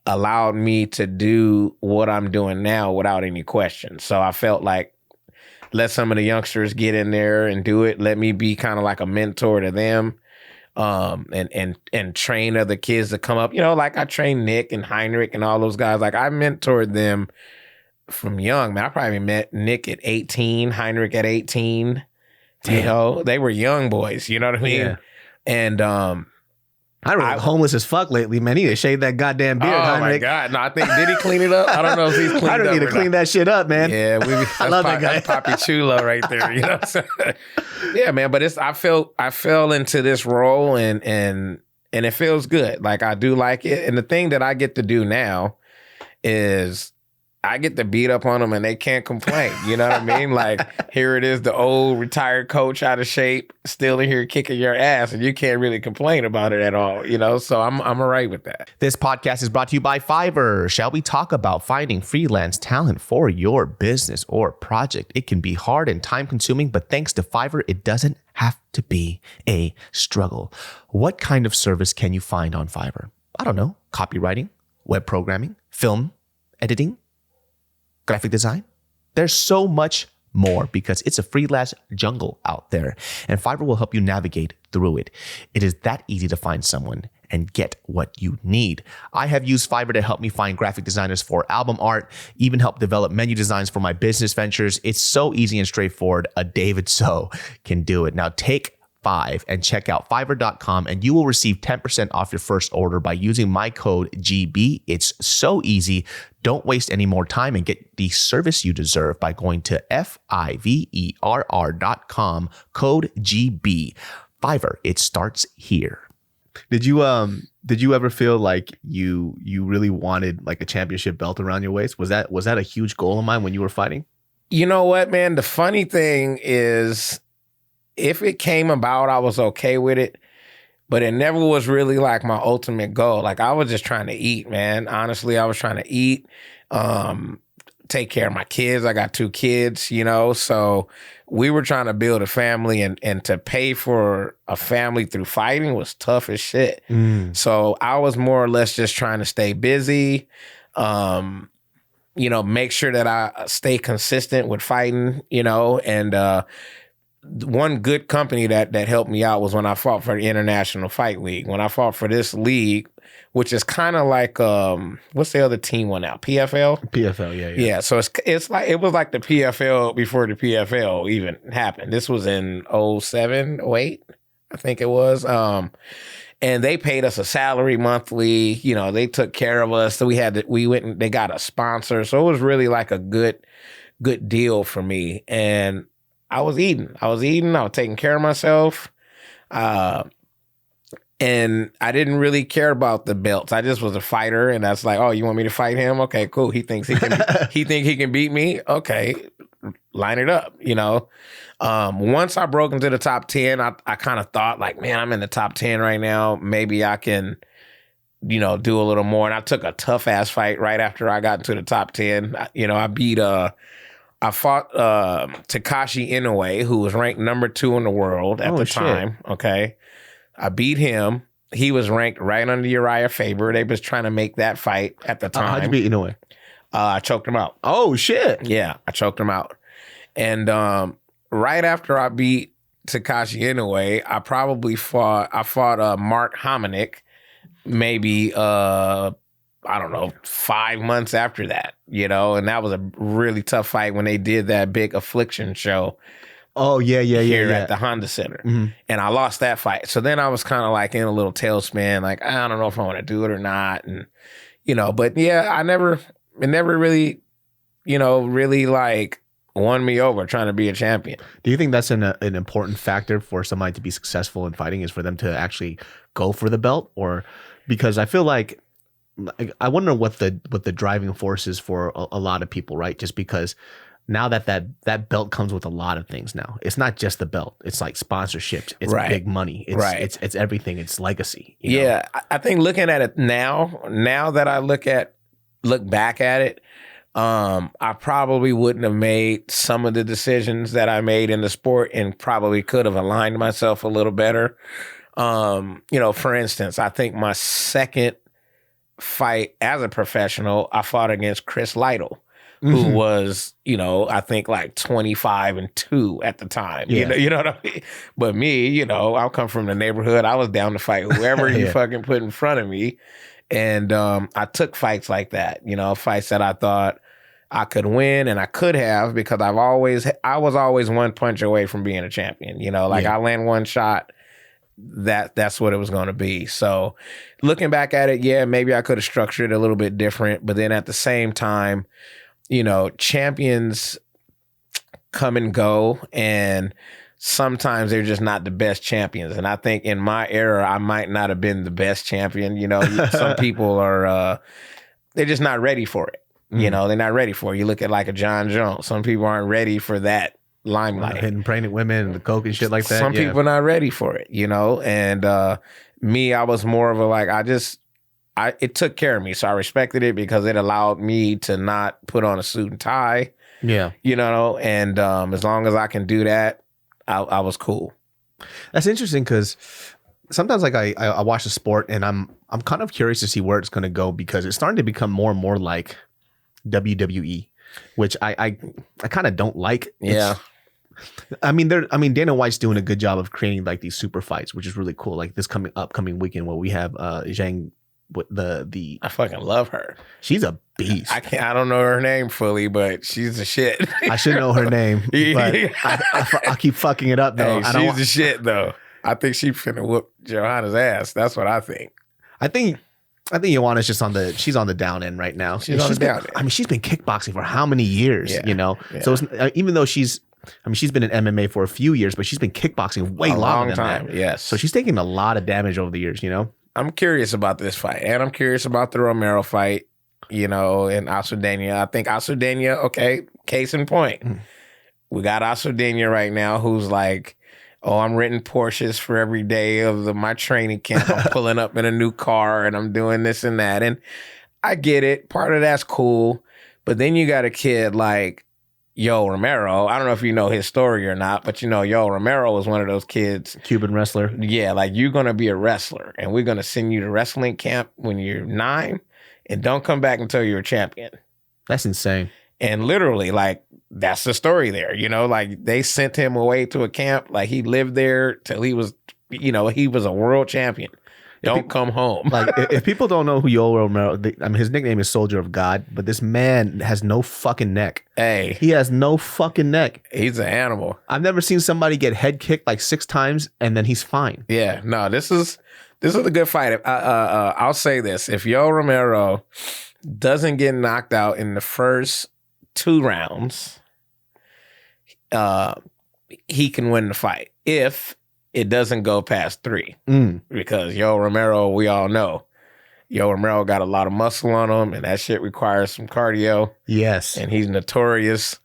allowed me to do what I'm doing now without any question. So I felt like, let some of the youngsters get in there and do it. Let me be kind of like a mentor to them, and train other kids to come up. You know, like I trained Nick and Heinrich and all those guys. Like I mentored them from young. Man, I probably met Nick at 18, Heinrich at 18. Damn. You know, they were young boys. You know what I mean? Yeah. And I was homeless as fuck lately, man. He need to shave that goddamn beard. Oh my God! No, I think, did he clean it up? I don't know if he's cleaned it up. I don't need to clean that shit up, man. Yeah, I love that guy. That's Papi Chulo right there. You know what I'm saying? Yeah, man. But I fell into this role, and it feels good. Like I do like it. And the thing that I get to do now is I get to beat up on them and they can't complain. You know what I mean? Like, here it is, the old retired coach out of shape, still in here kicking your ass, and you can't really complain about it at all, you know? So I'm all right with that. This podcast is brought to you by Fiverr. Shall we talk about finding freelance talent for your business or project? It can be hard and time-consuming, but thanks to Fiverr, it doesn't have to be a struggle. What kind of service can you find on Fiverr? I don't know. Copywriting, web programming, film, editing, graphic design. There's so much more because it's a freelance jungle out there, and Fiverr will help you navigate through it. It is that easy to find someone and get what you need. I have used Fiverr to help me find graphic designers for album art, even help develop menu designs for my business ventures. It's so easy and straightforward. A David So can do it. Now take 5 and check out Fiverr.com and you will receive 10% off your first order by using my code GB. It's so easy. Don't waste any more time and get the service you deserve by going to Fiverr.com, code GB. Fiverr, it starts here. Did you ever feel like you really wanted like a championship belt around your waist? Was that a huge goal of mine when you were fighting? You know what, man? The funny thing is, if it came about, I was okay with it, but it never was really like my ultimate goal. Like, I was just trying to eat, man. Honestly, I was trying to eat, take care of my kids. I got 2 kids, you know, so we were trying to build a family, and to pay for a family through fighting was tough as shit. So I was more or less just trying to stay busy, you know, make sure that I stay consistent with fighting, you know, and one good company that helped me out was when I fought for the International Fight League. When I fought for this league, which is kind of like what's the other team one now? PFL? PFL, yeah. Yeah, so it's like it was like the PFL before the PFL even happened. This was in 07, 08, I think it was. And they paid us a salary monthly. You know, they took care of us. So we went and they got a sponsor. So it was really like a good deal for me. And I was eating. I was taking care of myself. And I didn't really care about the belts. I just was a fighter, and that's like, oh, you want me to fight him? Okay, cool. He thinks he can he can beat me? Okay, line it up, you know. Once I broke into the top 10, I kind of thought like, man, I'm in the top 10 right now. Maybe I can, you know, do a little more. And I took a tough ass fight right after I got into the top 10. You know, I fought Takashi Inoue, who was ranked number 2 in the world at the time. Okay. I beat him. He was ranked right under Uriah Faber. They was trying to make that fight at the time. How'd you beat Inoue? I choked him out. Oh, shit. Yeah, I choked him out. And right after I beat Takashi Inoue, I fought Mark Hominick maybe, I don't know, 5 months after that, you know, and that was a really tough fight when they did that big Affliction show. Oh, yeah. Here at the Honda Center. Mm-hmm. And I lost that fight. So then I was kind of like in a little tailspin, like, I don't know if I want to do it or not. And, you know, but yeah, it never really, you know, really like won me over trying to be a champion. Do you think that's an important factor for somebody to be successful in fighting, is for them to actually go for the belt? Or because I feel like, I wonder what the driving force is for a lot of people, right? Just because now that belt comes with a lot of things now. It's not just the belt. It's like sponsorships. It's big money. It's everything. It's legacy. You know? I think looking at it now that I look back at it, I probably wouldn't have made some of the decisions that I made in the sport, and probably could have aligned myself a little better. You know, for instance, I think my second fight as a professional, I fought against Chris Lytle, who was, you know, I think like 25-2 at the time. Yeah. You know what I mean? But me, you know, I come from the neighborhood. I was down to fight whoever you fucking put in front of me. And I took fights like that, you know, fights that I thought I could win, and I could have, because I was always one punch away from being a champion. You know, like I land one shot, that's what it was going to be. So looking back at it, yeah, maybe I could have structured it a little bit different. But then at the same time, you know, champions come and go, and sometimes they're just not the best champions. And I think in my era, I might not have been the best champion. You know, some people are, they're just not ready for it. You know, they're not ready for it. You look at like a John Jones. Some people aren't ready for that limelight. Hitting pregnant women and the coke and shit like that. Some people are not ready for it, you know? And me, I was more of a like, it took care of me. So I respected it because it allowed me to not put on a suit and tie. Yeah. You know, and as long as I can do that, I was cool. That's interesting because sometimes like I watch the sport and I'm kind of curious to see where it's going to go because it's starting to become more and more like WWE, which I kind of don't like. Yeah. I mean Dana White's doing a good job of creating like these super fights, which is really cool. Like this upcoming weekend where we have Zhang the I fucking love her. She's a beast. I don't know her name fully, but she's the shit. I should know her name, but I keep fucking it up though. Hey, she's the shit though. I think she's finna whoop Johanna's ass. That's what I think. I think Joanna's just she's on the down end right now. She's on the down end. I mean, she's been kickboxing for how many years, you know? Yeah. So it's, even though she's been in MMA for a few years, but she's been kickboxing way longer than that. Yes. So she's taking a lot of damage over the years, you know? I'm curious about this fight, and I'm curious about the Romero fight, you know, and Alcindena. I think Alcindena, okay, case in point. We got Alcindena right now who's like, oh, I'm renting Porsches for every day of my training camp. I'm pulling up in a new car and I'm doing this and that. And I get it. Part of that's cool. But then you got a kid like Yo Romero. I don't know if you know his story or not, but you know, Yo Romero was one of those kids. Cuban wrestler. Yeah, like you're going to be a wrestler and we're going to send you to wrestling camp when you're 9 and don't come back until you're a champion. That's insane. And literally, like, that's the story there, you know, like they sent him away to a camp. Like he lived there till he was, you know, he was a world champion. Don't come home. Like if people don't know who Yoel Romero, I mean, his nickname is Soldier of God, but this man has no fucking neck. Hey, he has no fucking neck. He's an animal. I've never seen somebody get head kicked like 6 times and then he's fine. Yeah, no, this is a good fight. I'll say this: if Yoel Romero doesn't get knocked out in the first 2 rounds, he can win the fight. If it doesn't go past 3, because Yoel Romero, we all know, Yoel Romero got a lot of muscle on him, and that shit requires some cardio. Yes, and he's notorious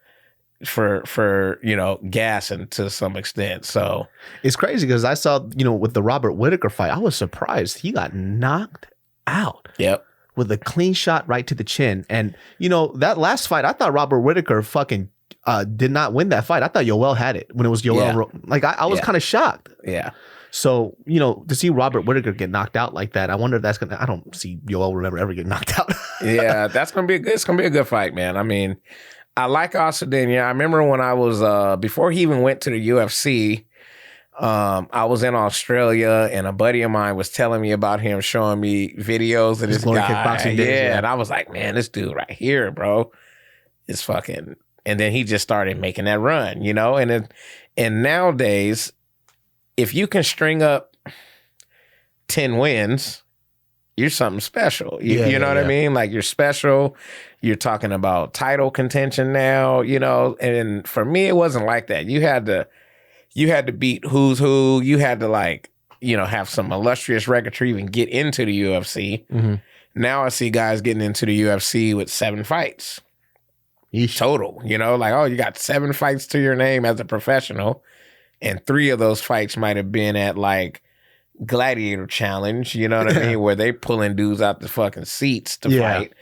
for you know, gassing to some extent. So it's crazy because I saw, you know, with the Robert Whittaker fight, I was surprised he got knocked out. Yep. With a clean shot right to the chin. And you know, that last fight, I thought Robert Whittaker fucking did not win that fight. I thought Yoel had it when it was Yoel. Yeah. Like I was kind of shocked. Yeah. So, you know, to see Robert Whittaker get knocked out like that, I wonder if that's I don't see Yoel ever get knocked out. Yeah, it's gonna be a good fight, man. I mean, I like Alcindena. I remember when I was before he even went to the UFC, I was in Australia and a buddy of mine was telling me about him, showing me videos of this guy. Kickboxing days, yeah, and I was like, man, this dude right here, bro, is fucking. And then he just started making that run, you know? And nowadays, if you can string up 10 wins, you're something special. You know what I mean? Like, you're special. You're talking about title contention now, you know? And for me, it wasn't like that. You had to beat who's who. You had to, like, you know, have some illustrious record to even get into the UFC. Mm-hmm. Now I see guys getting into the UFC with 7 fights. Total, you know, like, oh, you got 7 fights to your name as a professional, and 3 of those fights might have been at like Gladiator Challenge, you know what I mean, where they pulling dudes out the fucking seats to fight,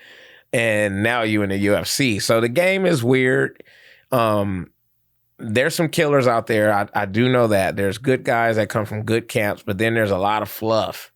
and now you in the UFC. So the game is weird. There's some killers out there. I do know that there's good guys that come from good camps, but then there's a lot of fluff.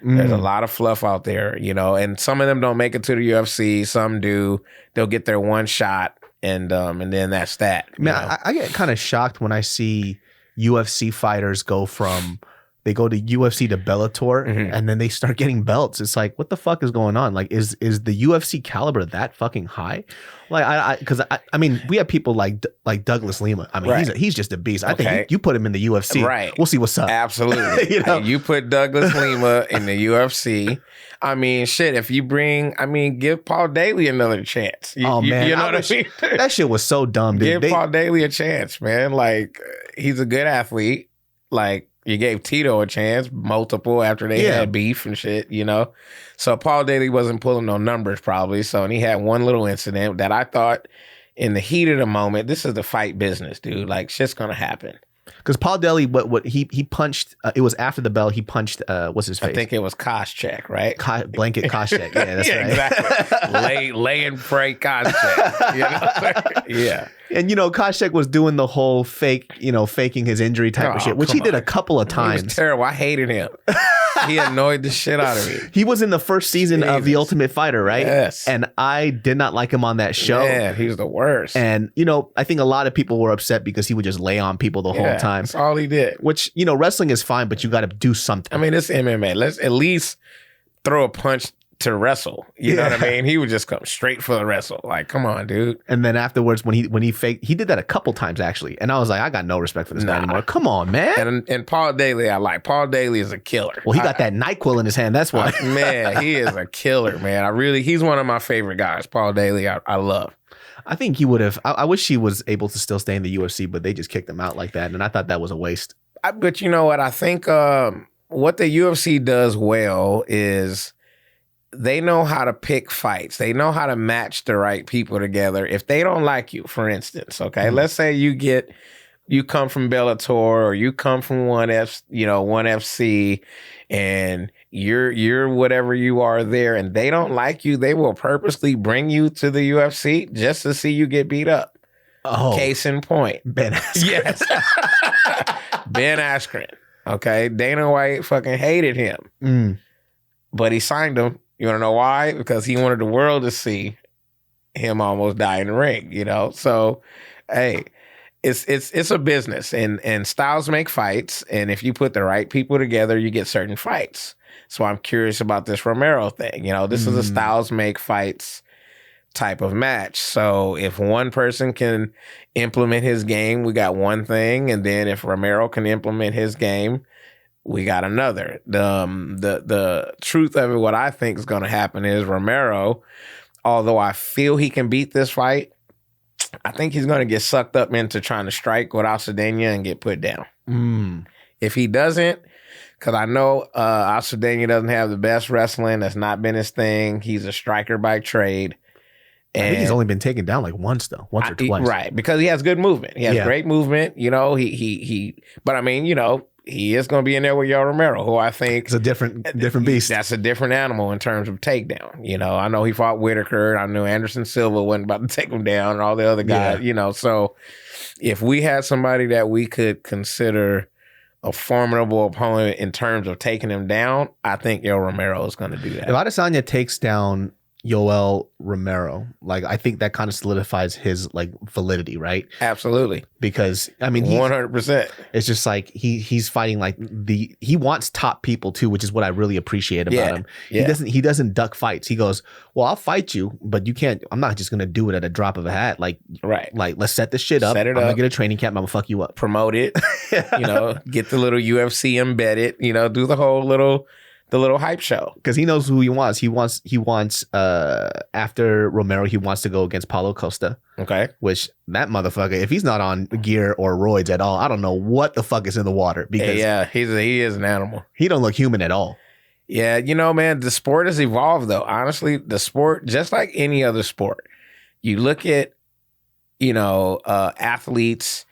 There's a lot of fluff out there, you know, and some of them don't make it to the UFC. Some do. They'll get their one shot, and then that's that. Man, I get kind of shocked when I see UFC fighters go to UFC to Bellator, and then they start getting belts. It's like, what the fuck is going on? Like, is the UFC caliber that fucking high? Like, because I mean, we have people like Douglas Lima. I mean, he's just a beast. I think you put him in the UFC, right? We'll see what's up. Absolutely. You know? You put Douglas Lima in the UFC. I mean, shit. If you give Paul Daly another chance. You know what I mean? That shit was so dumb, dude. Give Paul Daly a chance, man. Like, he's a good athlete. Like, you gave Tito a chance, multiple, after they had beef and shit, you know? So Paul Daly wasn't pulling no numbers probably. So, and he had one little incident that I thought in the heat of the moment, this is the fight business, dude. Like, shit's gonna happen. Because Paul Daly, what he punched, it was after the bell, he punched, what's his face? I think it was Koscheck, right? Blanket Koscheck. Yeah, that's right. Exactly. lay and pray Koscheck. You know? Yeah. And, you know, Koscheck was doing the whole faking his injury type of shit, which he did a couple of times. He was terrible. I hated him. He annoyed the shit out of me. He was in the first season of The Ultimate Fighter, right? Yes. And I did not like him on that show. Man, he was the worst. And, you know, I think a lot of people were upset because he would just lay on people the whole time. That's all he did. Which, you know, wrestling is fine, but you got to do something. I mean, it's MMA. Let's at least throw a punch to wrestle. You know what I mean? He would just come straight for the wrestle. Like, come on, dude. And then afterwards, when he faked, he did that a couple times actually. And I was like, I got no respect for this guy anymore. Come on, man. And Paul Daly, I like. Paul Daly is a killer. Well, he got that NyQuil in his hand. That's why. Man, he is a killer, man. He's one of my favorite guys. Paul Daly, I love. I think he would have. I wish he was able to still stay in the UFC, but they just kicked him out like that. And I thought that was a waste. But you know what? I think what the UFC does well is they know how to pick fights. They know how to match the right people together. If they don't like you, for instance, okay, let's say you come from Bellator or you come from ONE FC, and you're whatever you are there, and they don't like you, they will purposely bring you to the UFC just to see you get beat up. Oh, case in point, Ben Askren. Yes, Ben Askren. Okay, Dana White fucking hated him, but he signed him. You want to know why? Because he wanted the world to see him almost die in the ring, you know? So, hey, it's a business, and styles make fights, and if you put the right people together, you get certain fights. So I'm curious about this Romero thing. You know, this is a styles make fights type of match. So if one person can implement his game, we got one thing, and then if Romero can implement his game, we got another. The truth of it, what I think is going to happen is Romero, although I feel he can beat this fight, I think he's going to get sucked up into trying to strike with Alcedena and get put down. If he doesn't, because I know Alcedena doesn't have the best wrestling. That's not been his thing. He's a striker by trade. I think he's only been taken down like once or twice. Right, because he has good movement. He has great movement. You know, but I mean, you know, he is going to be in there with Yoel Romero, who I think... It's a different beast. That's a different animal in terms of takedown. You know, I know he fought Whitaker. I know Anderson Silva wasn't about to take him down and all the other guys, you know. So if we had somebody that we could consider a formidable opponent in terms of taking him down, I think Yoel Romero is going to do that. If Adesanya takes down Yoel Romero, like, I think that kind of solidifies his like validity, right? Absolutely. Because I mean, 100%. It's just like he's fighting like he wants top people too, which is what I really appreciate about him. He doesn't duck fights. He goes, well, I'll fight you, but you can't. I'm not just gonna do it at a drop of a hat. Like, like let's set this shit up. I'm gonna get a training camp. I'm gonna fuck you up. Promote it. You know, get the little UFC embedded. You know, do the whole little hype show, because he knows who he wants. He wants after Romero, he wants to go against Paulo Costa. Okay, which that motherfucker, if he's not on gear or roids at all, I don't know what the fuck is in the water. Because he is an animal. He don't look human at all. Yeah, you know, man, the sport has evolved though. Honestly, the sport, just like any other sport, you look at, you know, athletes.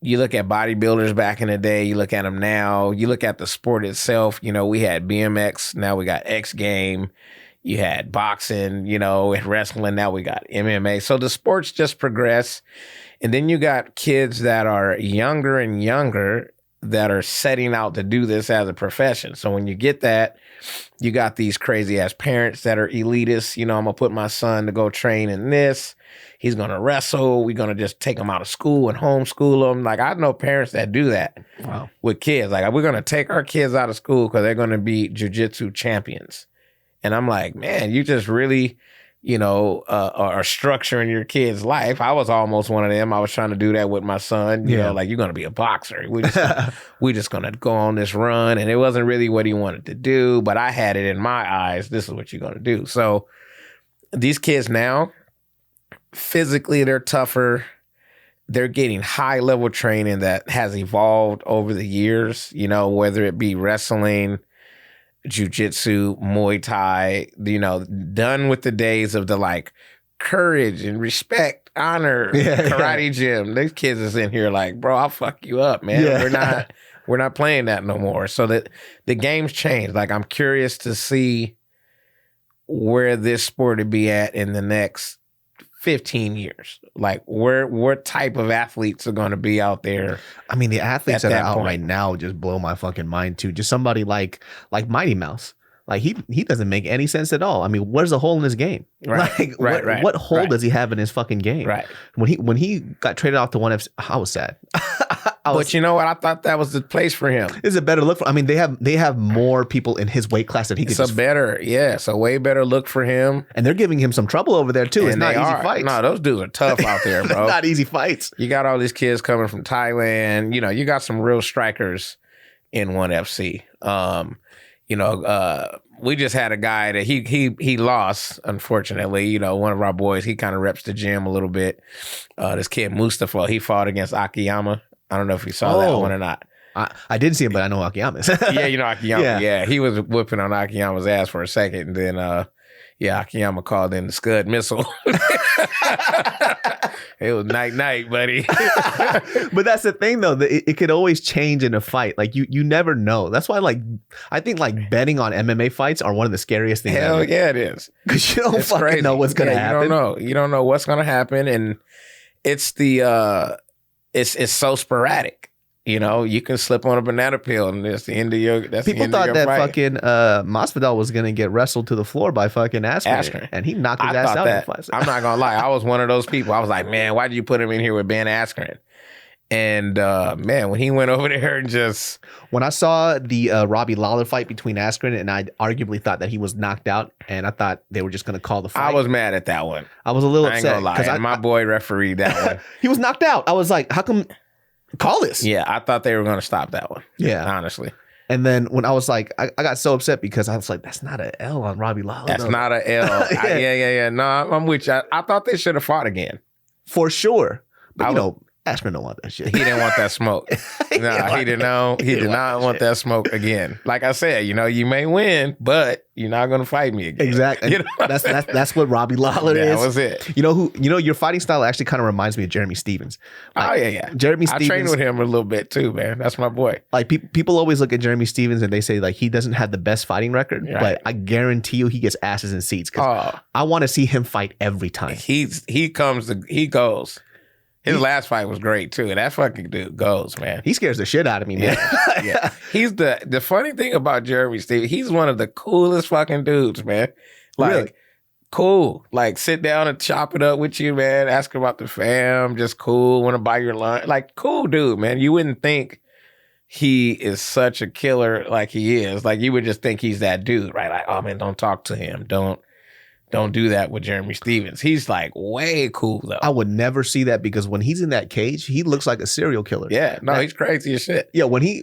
You look at bodybuilders back in the day, you look at them now, you look at the sport itself, you know, we had BMX, now we got X Game, you had boxing, you know, and wrestling, now we got MMA. So the sports just progress. And then you got kids that are younger and younger that are setting out to do this as a profession. So when you get that, you got these crazy ass parents that are elitists. You know, I'm going to put my son to go train in this. He's going to wrestle. We're going to just take him out of school and homeschool him. Like, I know parents that do that with kids. Like, we're going to take our kids out of school because they're going to be jiu-jitsu champions. And I'm like, man, you just really, you know, are structuring your kid's life. I was almost one of them. I was trying to do that with my son. You know, like, you're going to be a boxer. We're just going to go on this run. And it wasn't really what he wanted to do, but I had it in my eyes. This is what you're going to do. So these kids now, physically, they're tougher. they're getting high level training that has evolved over the years, you know, whether it be wrestling, jiu-jitsu, Muay Thai, you know, done with the days of the like courage and respect, honor, karate gym. These kids is in here like, bro, I'll fuck you up, man. We're not playing that no more. So that the game's changed. Like, I'm curious to see where this sport would be at in the next 15 years. Like, what type of athletes are going to be out there? I mean, the athletes that are out right now just blow my fucking mind too. Just somebody like Mighty Mouse. Like, he doesn't make any sense at all. I mean, where's the hole in his game? Right. Like, what hole does he have in his fucking game? Right. When he got traded off to 1FC, I was sad. But you know what? I thought that was the place for him. It's a better look for. I mean, they have more people in his weight class that he could. It's a way better look for him. And they're giving him some trouble over there too. And it's not easy fights. No, those dudes are tough out there, bro. Not easy fights. You got all these kids coming from Thailand. You know, you got some real strikers in 1FC. We just had a guy that he lost, unfortunately. You know, one of our boys, he kind of reps the gym a little bit. This kid, Mustafa, he fought against Akiyama. I don't know if you saw that one or not. I didn't see him, but I know Akiyama's. Yeah, you know Akiyama. Yeah, he was whipping on Akiyama's ass for a second. And then, Akiyama called in the Scud missile. It was night, buddy. But that's the thing, though. It could always change in a fight. Like, you never know. That's why, like, I think, like, betting on MMA fights are one of the scariest things Hell ever. Yeah, it is. Because you don't fucking know what's going to happen. You don't know what's going to happen. And it's it's so sporadic. You know, you can slip on a banana peel and that's the end of your People thought that fucking Masvidal was going to get wrestled to the floor by fucking Askren. And he knocked his ass out in 5 seconds. I'm not going to lie. I was one of those people. I was like, man, why did you put him in here with Ben Askren? And man, when he went over there and just... When I saw the Robbie Lawler fight between Askren, and I arguably thought that he was knocked out, and I thought they were just going to call the fight. I was mad at that one. I was a little upset. I ain't gonna lie. My boy refereed that one. He was knocked out. I was like, how come... Call this. Yeah, I thought they were going to stop that one. Yeah. Honestly. And then when I was like, I got so upset because I was like, that's not an L on Robbie Lawler. That's not an L. Yeah. No, I'm with you. I thought they should have fought again. For sure. But, Askren don't want that shit. He didn't want that smoke. He did not want that smoke again. Like I said, you may win, but you're not going to fight me again. Exactly. That's what Robbie Lawler is. That was it. Your fighting style actually kind of reminds me of Jeremy Stevens. Like, yeah. Jeremy Stevens. I trained with him a little bit too, man. That's my boy. Like people always look at Jeremy Stevens and they say like he doesn't have the best fighting record, but I guarantee you he gets asses in seats because I want to see him fight every time. He goes. His last fight was great too. That fucking dude goes, man. He scares the shit out of me, man. Yeah. He's the funny thing about Jeremy Stevens, he's one of the coolest fucking dudes, man. Like, really? Cool. Like, sit down and chop it up with you, man. Ask about the fam. Just cool. Want to buy your lunch. Like, cool dude, man. You wouldn't think he is such a killer like he is. Like, you would just think he's that dude, right? Like, oh man, don't talk to him. Don't do that with Jeremy Stevens. He's like way cool though. I would never see that because when he's in that cage, he looks like a serial killer. Yeah, no, he's crazy as shit. Yeah, when he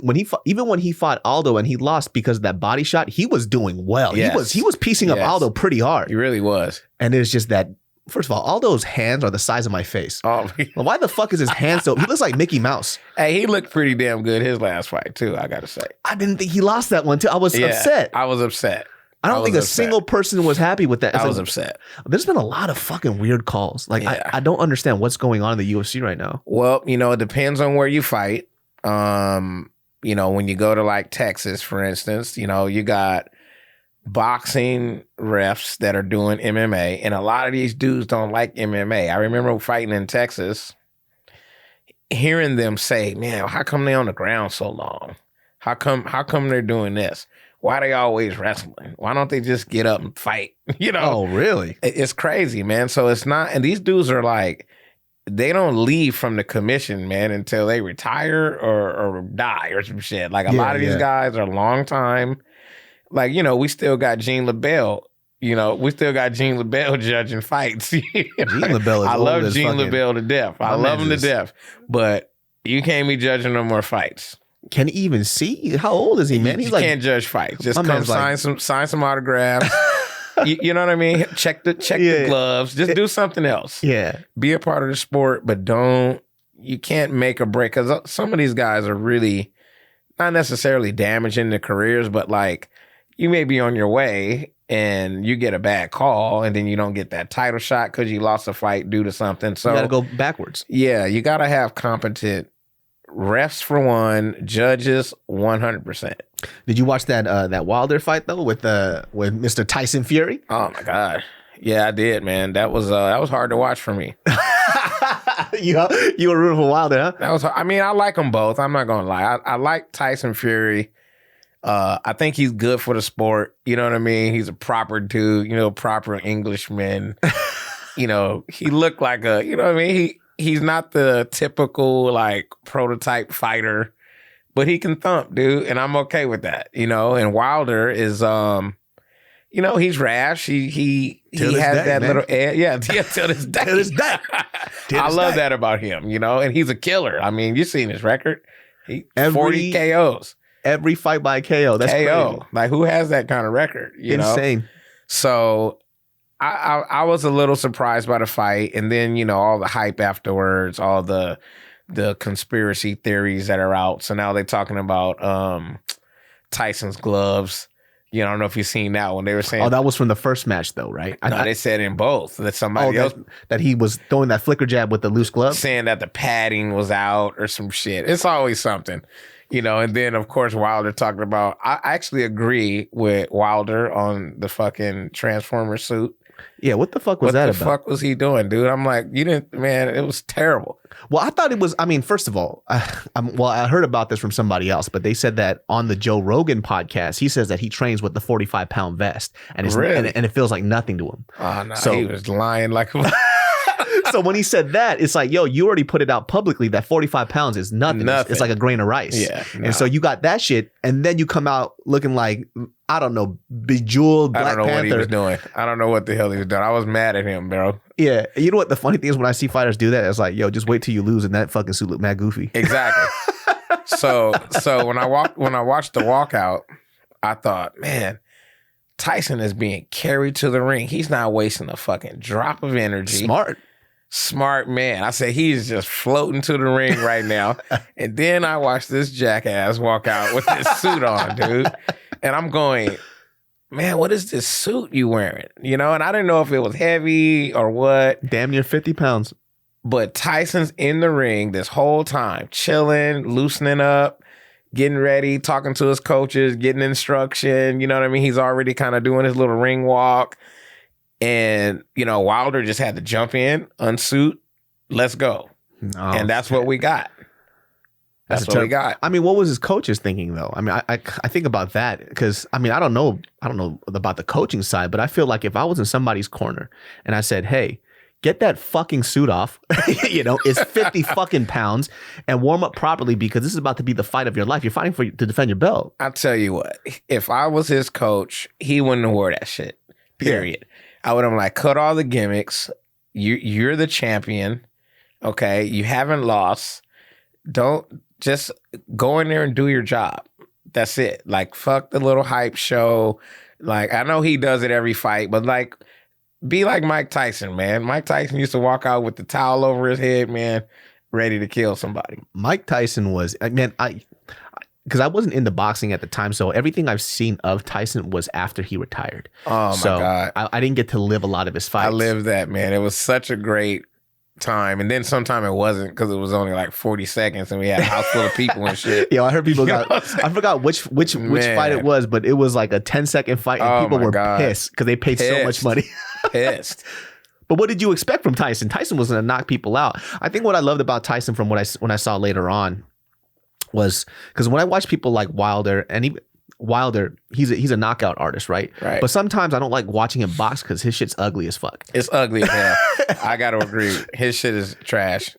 fought Aldo and he lost because of that body shot, he was doing well. Yes. He was piecing up Aldo pretty hard. He really was. And it's just that. First of all, Aldo's hands are the size of my face. Oh, why the fuck is his hand so? He looks like Mickey Mouse. Hey, he looked pretty damn good his last fight too. I gotta say. I didn't think he lost that one too. I was upset. I was upset. I don't think a single person was happy with that. I was upset. There's been a lot of fucking weird calls. Like, I don't understand what's going on in the UFC right now. Well, it depends on where you fight. When you go to like Texas, for instance, you got boxing refs that are doing MMA, and a lot of these dudes don't like MMA. I remember fighting in Texas, hearing them say, man, how come they on the ground so long? How come they're doing this? Why are they always wrestling? Why don't they just get up and fight? Oh, really? It's crazy, man. So it's not, and these dudes are like, they don't leave from the commission, man, until they retire or die or some shit. Like a lot of these guys are long time. Like, we still got Gene LaBelle. We still got Gene LaBelle judging fights. Gene LaBelle is I love Gene LaBelle to death. I love him to death. But you can't be judging no more fights. Can he even see? How old is he, man? You can't judge fights. Just come sign some autographs. you know what I mean? Check the gloves. Just do something else. Yeah. Be a part of the sport, but don't you can't make or break, because some of these guys are really not necessarily damaging their careers, but like you may be on your way and you get a bad call and then you don't get that title shot because you lost a fight due to something. So you got to go backwards. Yeah, you got to have competent refs for one, judges 100%. Did you watch that Wilder fight though with Mr. Tyson Fury? Oh my God. Yeah, I did, man. That was hard to watch for me. You were rooting for Wilder, huh? That was. I mean, I like them both. I'm not gonna lie. I like Tyson Fury. I think he's good for the sport. You know what I mean? He's a proper dude. You know, proper Englishman. You know, he looked like a. You know what I mean? He's not the typical like prototype fighter, but he can thump, dude, and I'm okay with that. You know, and Wilder is you know, he's rash. He has that little air. Yeah, till this day. Till this day. I love that about him, you know, and he's a killer. I mean, you've seen his record. 40 KOs. Every fight by KO. That's KO. crazy. Like, who has that kind of record? You Insane. know? So I was a little surprised by the fight. And then, you know, all the hype afterwards, all the conspiracy theories that are out. So now they're talking about Tyson's gloves. You know, I don't know if you've seen that one. They were saying... Oh, that was from the first match, though, right? No, they said in both. That somebody else... That he was throwing that flicker jab with the loose glove? Saying that the padding was out or some shit. It's always something. You know, and then, of course, Wilder talking about... I actually agree with Wilder on the fucking Transformer suit. Yeah, what the fuck was that about? What the fuck was he doing, dude? I'm like, you didn't... Man, it was terrible. Well, I thought it was... I mean, first of all, I heard about this from somebody else, but they said that on the Joe Rogan podcast, he says that he trains with the 45-pound vest, and and it feels like nothing to him. Oh, no, so, he was lying like... So when he said that, it's like, yo, you already put it out publicly that 45 pounds is nothing. It's like a grain of rice. Yeah. And so you got that shit, and then you come out looking like, I don't know, bejeweled Black Panther. I don't know what he was doing. I don't know what the hell he was doing. I was mad at him, bro. Yeah. You know what the funny thing is when I see fighters do that, it's like, yo, just wait till you lose and that fucking suit look mad goofy. Exactly. So when I watched the walkout, I thought, man, Tyson is being carried to the ring. He's not wasting a fucking drop of energy. Smart man. I said, he's just floating to the ring right now. And then I watched this jackass walk out with this suit on, dude. And I'm going, man, what is this suit you wearing? You know, and I didn't know if it was heavy or what. Damn near 50 pounds. But Tyson's in the ring this whole time, chilling, loosening up, getting ready, talking to his coaches, getting instruction. You know what I mean? He's already kind of doing his little ring walk. And, you know, Wilder just had to jump in, unsuit, let's go. Oh, and that's what we got. That's what we got. I mean, what was his coaches thinking, though? I mean, I think about that because, I mean, I don't know about the coaching side, but I feel like if I was in somebody's corner and I said, hey, get that fucking suit off, you know, it's 50 fucking pounds, and warm up properly because this is about to be the fight of your life. You're fighting to defend your belt. I'll tell you what, if I was his coach, he wouldn't have wore that shit, period. Yeah. I would have like, cut all the gimmicks. You're the champion. Okay. You haven't lost. Don't just go in there and do your job. That's it. Like, fuck the little hype show. Like, I know he does it every fight, but like, be like Mike Tyson, man. Mike Tyson used to walk out with the towel over his head, man, ready to kill somebody. Mike Tyson was, man, because I wasn't into boxing at the time, so everything I've seen of Tyson was after he retired. Oh, my God. I didn't get to live a lot of his fights. I lived that, man. It was such a great time. And then sometime it wasn't because it was only like 40 seconds and we had a house full of people and shit. Yo, I heard people I forgot which fight it was, but it was like a 10-second fight and people were pissed because they paid so much money. Pissed. But what did you expect from Tyson? Tyson was going to knock people out. I think what I loved about Tyson from when I saw later on was because when I watch people like Wilder, and Wilder, he's a knockout artist, right? Right. But sometimes I don't like watching him box because his shit's ugly as fuck. It's ugly, man. I got to agree. His shit is trash.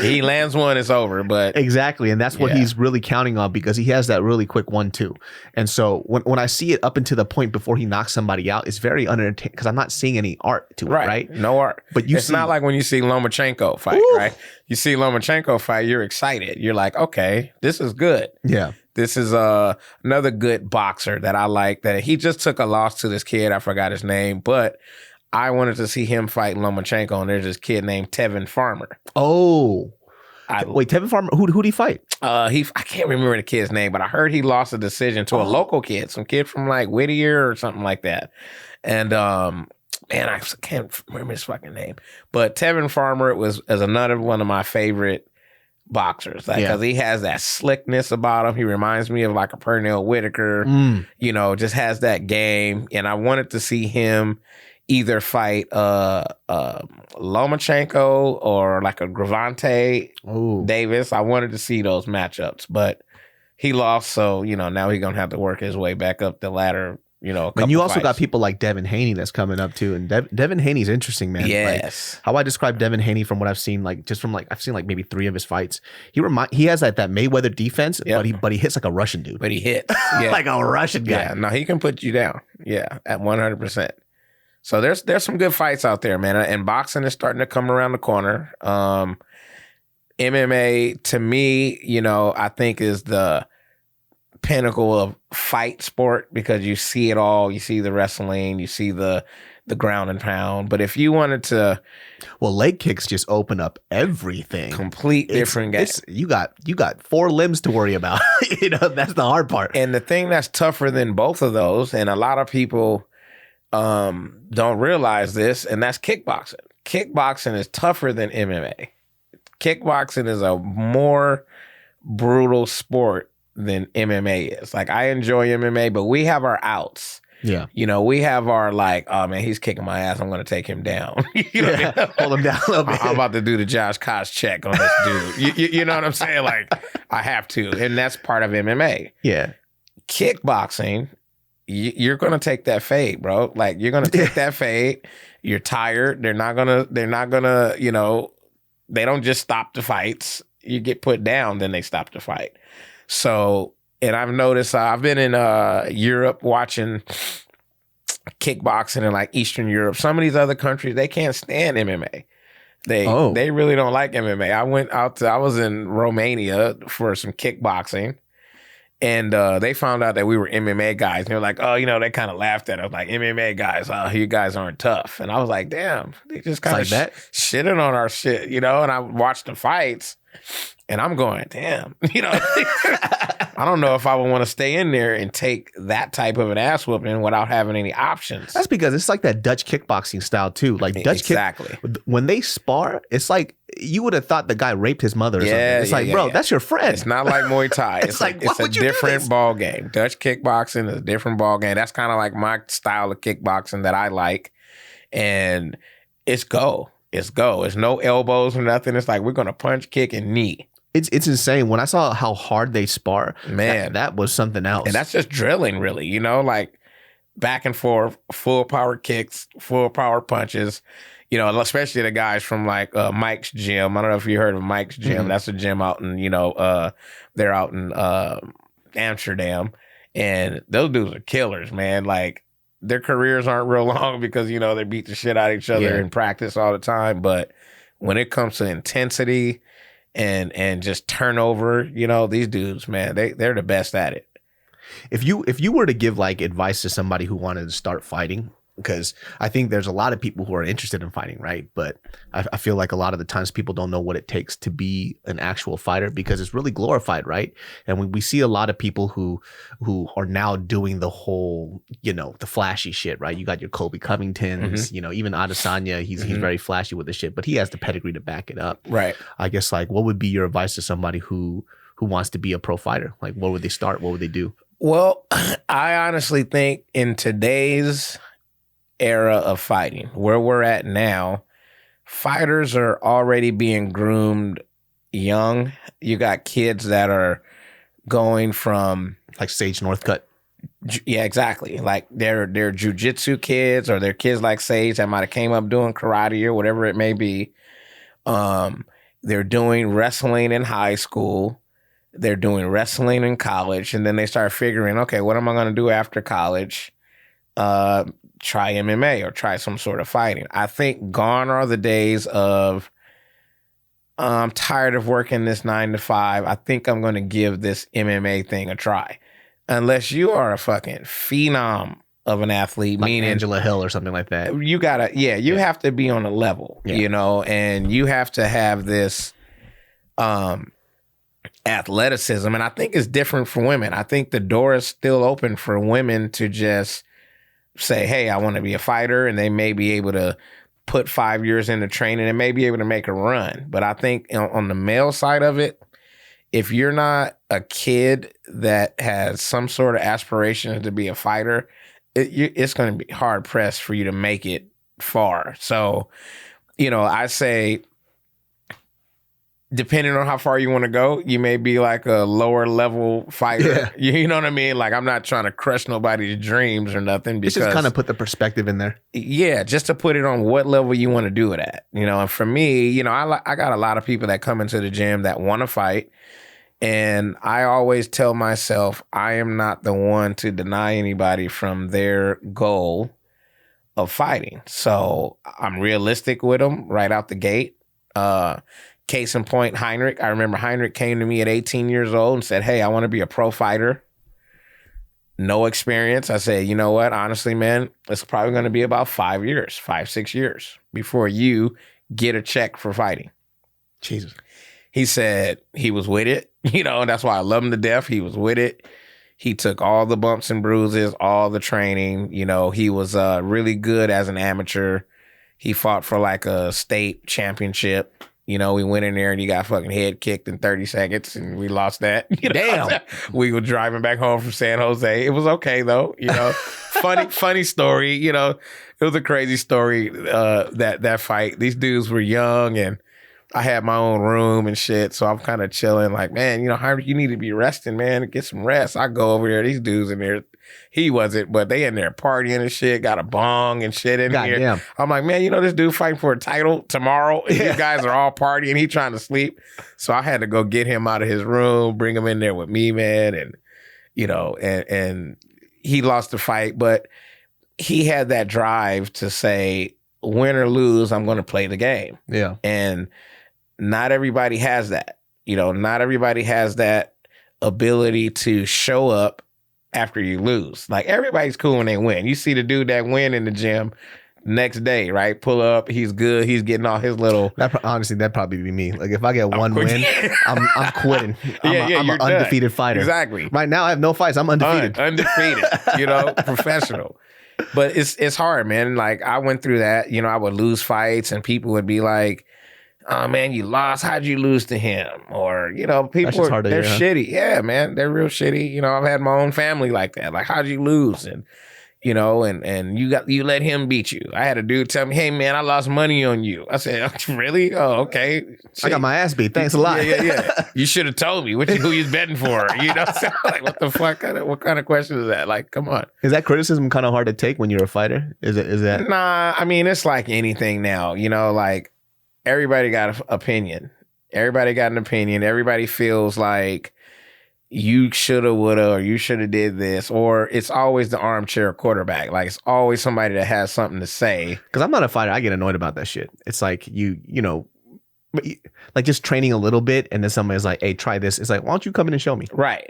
He lands one, it's over. But exactly, and that's what he's really counting on because he has that really quick 1-2. And so when I see it up until the point before he knocks somebody out, it's very unentertaining because I'm not seeing any art to it, right? No art. But it's not like when you see Lomachenko fight, right? You see Lomachenko fight, you're excited. You're like, okay, this is good. Yeah. This is another good boxer that I like. That he just took a loss to this kid. I forgot his name, but I wanted to see him fight Lomachenko, and there's this kid named Tevin Farmer. Oh. Wait, Tevin Farmer, who'd he fight? I can't remember the kid's name, but I heard he lost a decision to a local kid, some kid from like Whittier or something like that. And man, I can't remember his fucking name. But Tevin Farmer is another one of my favorite boxers, like because he has that slickness about him. He reminds me of like a Pernell Whitaker. You know, just has that game. And I wanted to see him either fight Lomachenko or like a Gervonta Davis. I wanted to see those matchups, but he lost. So, you know, now he's going to have to work his way back up the ladder, you know. And you also got people like Devin Haney that's coming up too. And Devin Haney's interesting, man. Yes. Like, how I describe Devin Haney from what I've seen, like just from like, I've seen like maybe 3 of his fights. He has like that Mayweather defense, but he hits like a Russian dude. But he hits. Yeah. Like a Russian guy. Yeah, no, he can put you down. Yeah, at 100%. So there's some good fights out there, man. And boxing is starting to come around the corner. MMA, to me, you know, I think is the pinnacle of fight sport because you see it all. You see the wrestling, you see the ground and pound. But if you wanted to, well, leg kicks just open up everything. Complete different game. You got 4 limbs to worry about. You know, that's the hard part. And the thing that's tougher than both of those, and a lot of people don't realize this, and that's kickboxing. Kickboxing is tougher than MMA. Kickboxing is a more brutal sport than MMA is. Like, I enjoy MMA, but we have our outs. Yeah. You know, we have our like, oh man, he's kicking my ass, I'm going to take him down. You know what I mean? Hold him down a little bit. I'm about to do the Josh Koch check on this dude. You know what I'm saying? Like, I have to. And that's part of MMA. Yeah. Kickboxing, you're going to take that fade, bro. Like, you're going to take that fade. You're tired. They're not going to, you know, they don't just stop the fights. You get put down, then they stop the fight. So, and I've noticed, I've been in Europe watching kickboxing in like Eastern Europe. Some of these other countries, they can't stand MMA. They really don't like MMA. I was in Romania for some kickboxing. And they found out that we were MMA guys. And they're like, oh, you know, they kind of laughed at us like, MMA guys, oh, you guys aren't tough. And I was like, damn, they just kind of shitting on our shit, you know? And I watched the fights and I'm going, damn, you know, I don't know if I would want to stay in there and take that type of an ass whooping without having any options. That's because it's like that Dutch kickboxing style too. Like Dutch when they spar, it's like you would have thought the guy raped his mother or something. It's like, bro, that's your friend. It's not like Muay Thai. It's a different ball game. Dutch kickboxing is a different ball game. That's kind of like my style of kickboxing that I like. And it's go. It's go. It's no elbows or nothing. It's like we're going to punch, kick, and knee. It's insane. When I saw how hard they spar, man, that was something else. And that's just drilling, really. You know, like back and forth, full power kicks, full power punches. You know, especially the guys from like Mike's Gym. I don't know if you heard of Mike's Gym. Mm-hmm. That's a gym out in, you know, they're out in Amsterdam. And those dudes are killers, man. Like, their careers aren't real long because, you know, they beat the shit out of each other in practice all the time. But when it comes to intensity and just turnover, you know, these dudes, man, they're the best at it. If you were to give like advice to somebody who wanted to start fighting, because I think there's a lot of people who are interested in fighting, right? But I feel like a lot of the times people don't know what it takes to be an actual fighter because it's really glorified, right? And we see a lot of people who are now doing the whole, you know, the flashy shit, right? You got your Colby Covingtons, you know, even Adesanya, he's very flashy with the shit, but he has the pedigree to back it up. Right. I guess, like, what would be your advice to somebody who wants to be a pro fighter? Like, what would they start? What would they do? Well, I honestly think in today's era of fighting, where we're at now, fighters are already being groomed young. You got kids that are going from like Sage Northcutt. Yeah, exactly. Like they're jujitsu kids, or they're kids like Sage that might have came up doing karate or whatever it may be. They're doing wrestling in high school. They're doing wrestling in college, and then they start figuring, okay, what am I going to do after college? Try MMA or try some sort of fighting. I think gone are the days of, I'm tired of working this 9 to 5. I think I'm going to give this MMA thing a try. Unless you are a fucking phenom of an athlete, like meaning Angela Hill or something like that. You gotta, you have to be on a level, and you have to have this athleticism. And I think it's different for women. I think the door is still open for women to just say, hey, I want to be a fighter, and they may be able to put 5 years into training and may be able to make a run. But I think on the male side of it, if you're not a kid that has some sort of aspiration to be a fighter, it's going to be hard pressed for you to make it far. So, I say, depending on how far you want to go, you may be like a lower level fighter. Yeah. You know what I mean? Like, I'm not trying to crush nobody's dreams or nothing. Because, it's just kind of put the perspective in there. Yeah, just to put it on what level you want to do it at. And for me, I got a lot of people that come into the gym that want to fight. And I always tell myself, I am not the one to deny anybody from their goal of fighting. So I'm realistic with them right out the gate. Case in point, Heinrich. I remember Heinrich came to me at 18 years old and said, hey, I want to be a pro fighter. No experience. I said, you know what? Honestly, man, it's probably going to be about 5 years, 6 years before you get a check for fighting. Jesus. He said he was with it, and that's why I love him to death. He was with it. He took all the bumps and bruises, all the training. He was really good as an amateur. He fought for like a state championship. We went in there and he got fucking head kicked in 30 seconds and we lost that. Damn. We were driving back home from San Jose. It was okay though. Funny story. It was a crazy story, that fight. These dudes were young and I had my own room and shit. So I'm kind of chilling like, man, Heinrich, you need to be resting, man. Get some rest. I go over there. These dudes in there. He wasn't, but they in there partying and shit, got a bong and shit in here. Damn. I'm like, man, this dude fighting for a title tomorrow. And you guys are all partying. He trying to sleep. So I had to go get him out of his room, bring him in there with me, man. And, and he lost the fight, but he had that drive to say, win or lose, I'm going to play the game. Yeah. And not everybody has that. Not everybody has that ability to show up after you lose. Like, everybody's cool when they win. You see the dude that win in the gym next day, right? Pull up, he's good, he's getting all his little... Honestly, that'd probably be me. Like, if I get one win, I'm quitting. I'm an undefeated fighter. Exactly. Right now, I have no fights. I'm undefeated. Undefeated, professional. But it's hard, man. Like, I went through that. I would lose fights and people would be like, oh, man, you lost. How'd you lose to him? Or, people, they're shitty. Yeah, man, they're real shitty. I've had my own family like that. Like, how'd you lose? And, and you let him beat you. I had a dude tell me, hey, man, I lost money on you. I said, really? Oh, okay. Shit. I got my ass beat. Thanks a lot. Yeah. You should have told me who you betting for. Like, what the fuck? What kind of question is that? Like, come on. Is that criticism kind of hard to take when you're a fighter? Is that? Nah, I mean, it's like anything now, like, everybody got an opinion. Everybody got an opinion. Everybody feels like you shoulda, woulda, or you shoulda did this, or it's always the armchair quarterback. Like, it's always somebody that has something to say. Because I'm not a fighter. I get annoyed about that shit. It's like like just training a little bit, and then somebody's like, hey, try this. It's like, why don't you come in and show me? Right.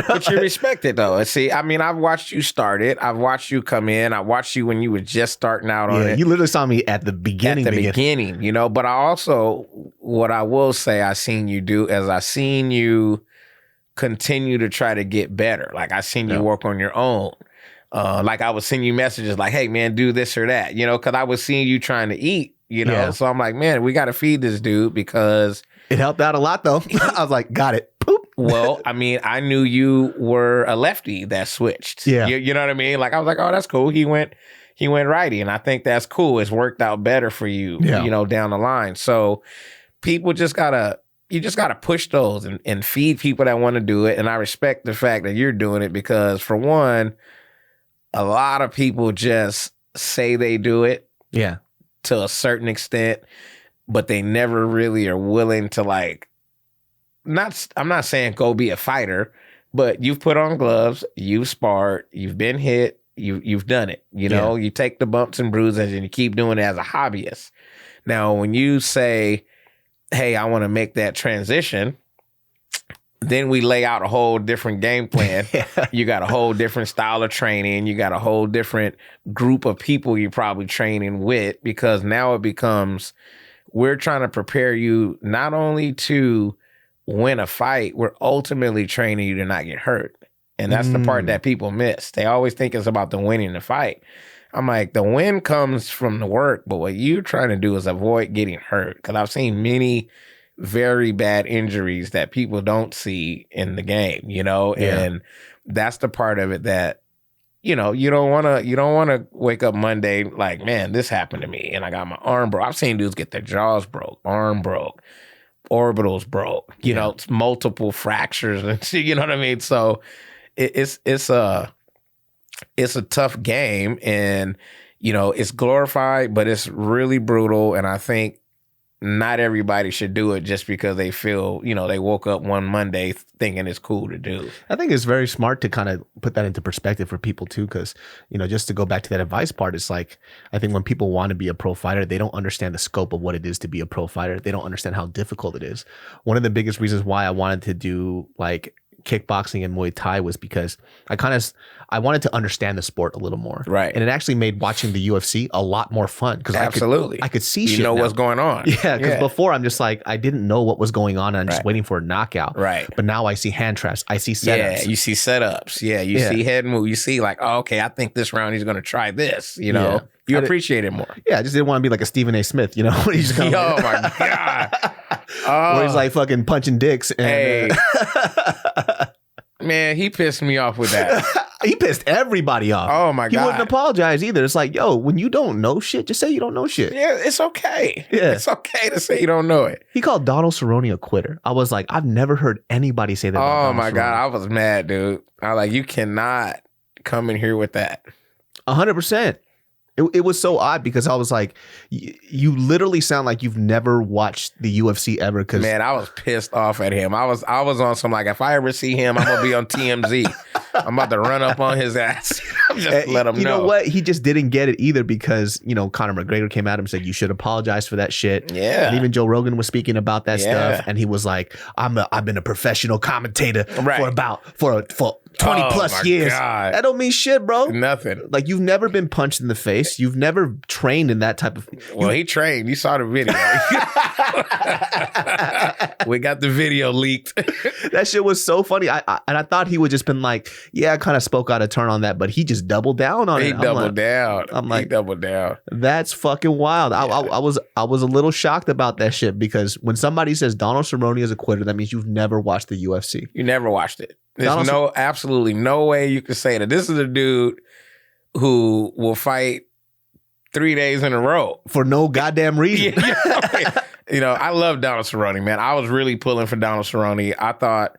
But you respect it, though. See, I mean, I've watched you start it. I've watched you come in. I watched you when you were just starting out on it. You literally saw me at the beginning. But I also, what I will say I seen you do is I seen you continue to try to get better. Like, I seen you work on your own. Like, I was sending you messages like, hey, man, do this or that, because I was seeing you trying to eat. So I'm like, man, we got to feed this dude because... It helped out a lot, though. I was like, got it. Poop. Well, I mean, I knew you were a lefty that switched. Yeah. You know what I mean? Like, I was like, oh, that's cool. He went righty, and I think that's cool. It's worked out better for you, down the line. So people just got to push those and feed people that want to do it. And I respect the fact that you're doing it because, for one, a lot of people just say they do it. Yeah. To a certain extent, but they never really are willing to, like, I'm not saying go be a fighter, but you've put on gloves, you've sparred, you've been hit, you've done it. You take the bumps and bruises and you keep doing it as a hobbyist. Now, when you say, hey, I want to make that transition, then we lay out a whole different game plan. Yeah. You got a whole different style of training. You got a whole different group of people you're probably training with, because now it becomes, we're trying to prepare you not only to win a fight, we're ultimately training you to not get hurt. And that's the part that people miss. They always think it's about the winning the fight. I'm like, the win comes from the work, but what you're trying to do is avoid getting hurt. Because I've seen many very bad injuries that people don't see in the game, and that's the part of it that, you don't want to wake up Monday like, man, this happened to me and I got my arm broke. I've seen dudes get their jaws broke, arm broke, orbitals broke, it's multiple fractures and you know what I mean? So it's a tough game, and it's glorified, but it's really brutal. And I think not everybody should do it just because they feel, they woke up one Monday thinking it's cool to do. I think it's very smart to kind of put that into perspective for people too, because, just to go back to that advice part, it's like, I think when people want to be a pro fighter, they don't understand the scope of what it is to be a pro fighter. They don't understand how difficult it is. One of the biggest reasons why I wanted to do like kickboxing and Muay Thai was because I wanted to understand the sport a little more. Right. And it actually made watching the UFC a lot more fun, because absolutely I could see shit now. what's going on. Yeah, because before I'm just like, I didn't know what was going on, and I'm just waiting for a knockout. Right. But now I see hand traps, I see setups. Yeah, you see setups. Yeah, you see head move. You see like, oh, okay, I think this round he's going to try this, You appreciate it more. Yeah, I just didn't want to be like a Stephen A. Smith, when he's just oh my God. Where he's like fucking punching dicks. And, man, he pissed me off with that. He pissed everybody off. Oh my God. He wouldn't apologize either. It's like, yo, when you don't know shit, just say you don't know shit. Yeah, it's okay. Yeah. It's okay to say you don't know it. He called Donald Cerrone a quitter. I was like, I've never heard anybody say that. Oh my God. I was mad, dude. I was like, you cannot come in here with that. 100%. It was so odd, because I was like, you literally sound like you've never watched the UFC ever. Cause man, I was pissed off at him. I was on some like, if I ever see him, I'm gonna be on TMZ. I'm about to run up on his ass. Just let him know. You know what? He just didn't get it either, because Conor McGregor came at him and said, you should apologize for that shit. Yeah. And even Joe Rogan was speaking about that stuff, and he was like, I've been a professional commentator for 20 plus years. God. That don't mean shit, bro. Nothing. Like, you've never been punched in the face. You've never trained in that type of. Well, he trained. You saw the video. We got the video leaked. That shit was so funny. I thought he would just been like, yeah, I kind of spoke out of turn on that, but he just doubled down on it. He doubled down. I'm like, he doubled down. That's fucking wild. Yeah. I was a little shocked about that shit, because when somebody says Donald Cerrone is a quitter, that means you've never watched the UFC. You never watched it. There's absolutely no way you could say that. This is a dude who will fight 3 days in a row for no goddamn reason. I love Donald Cerrone, man. I was really pulling for Donald Cerrone. I thought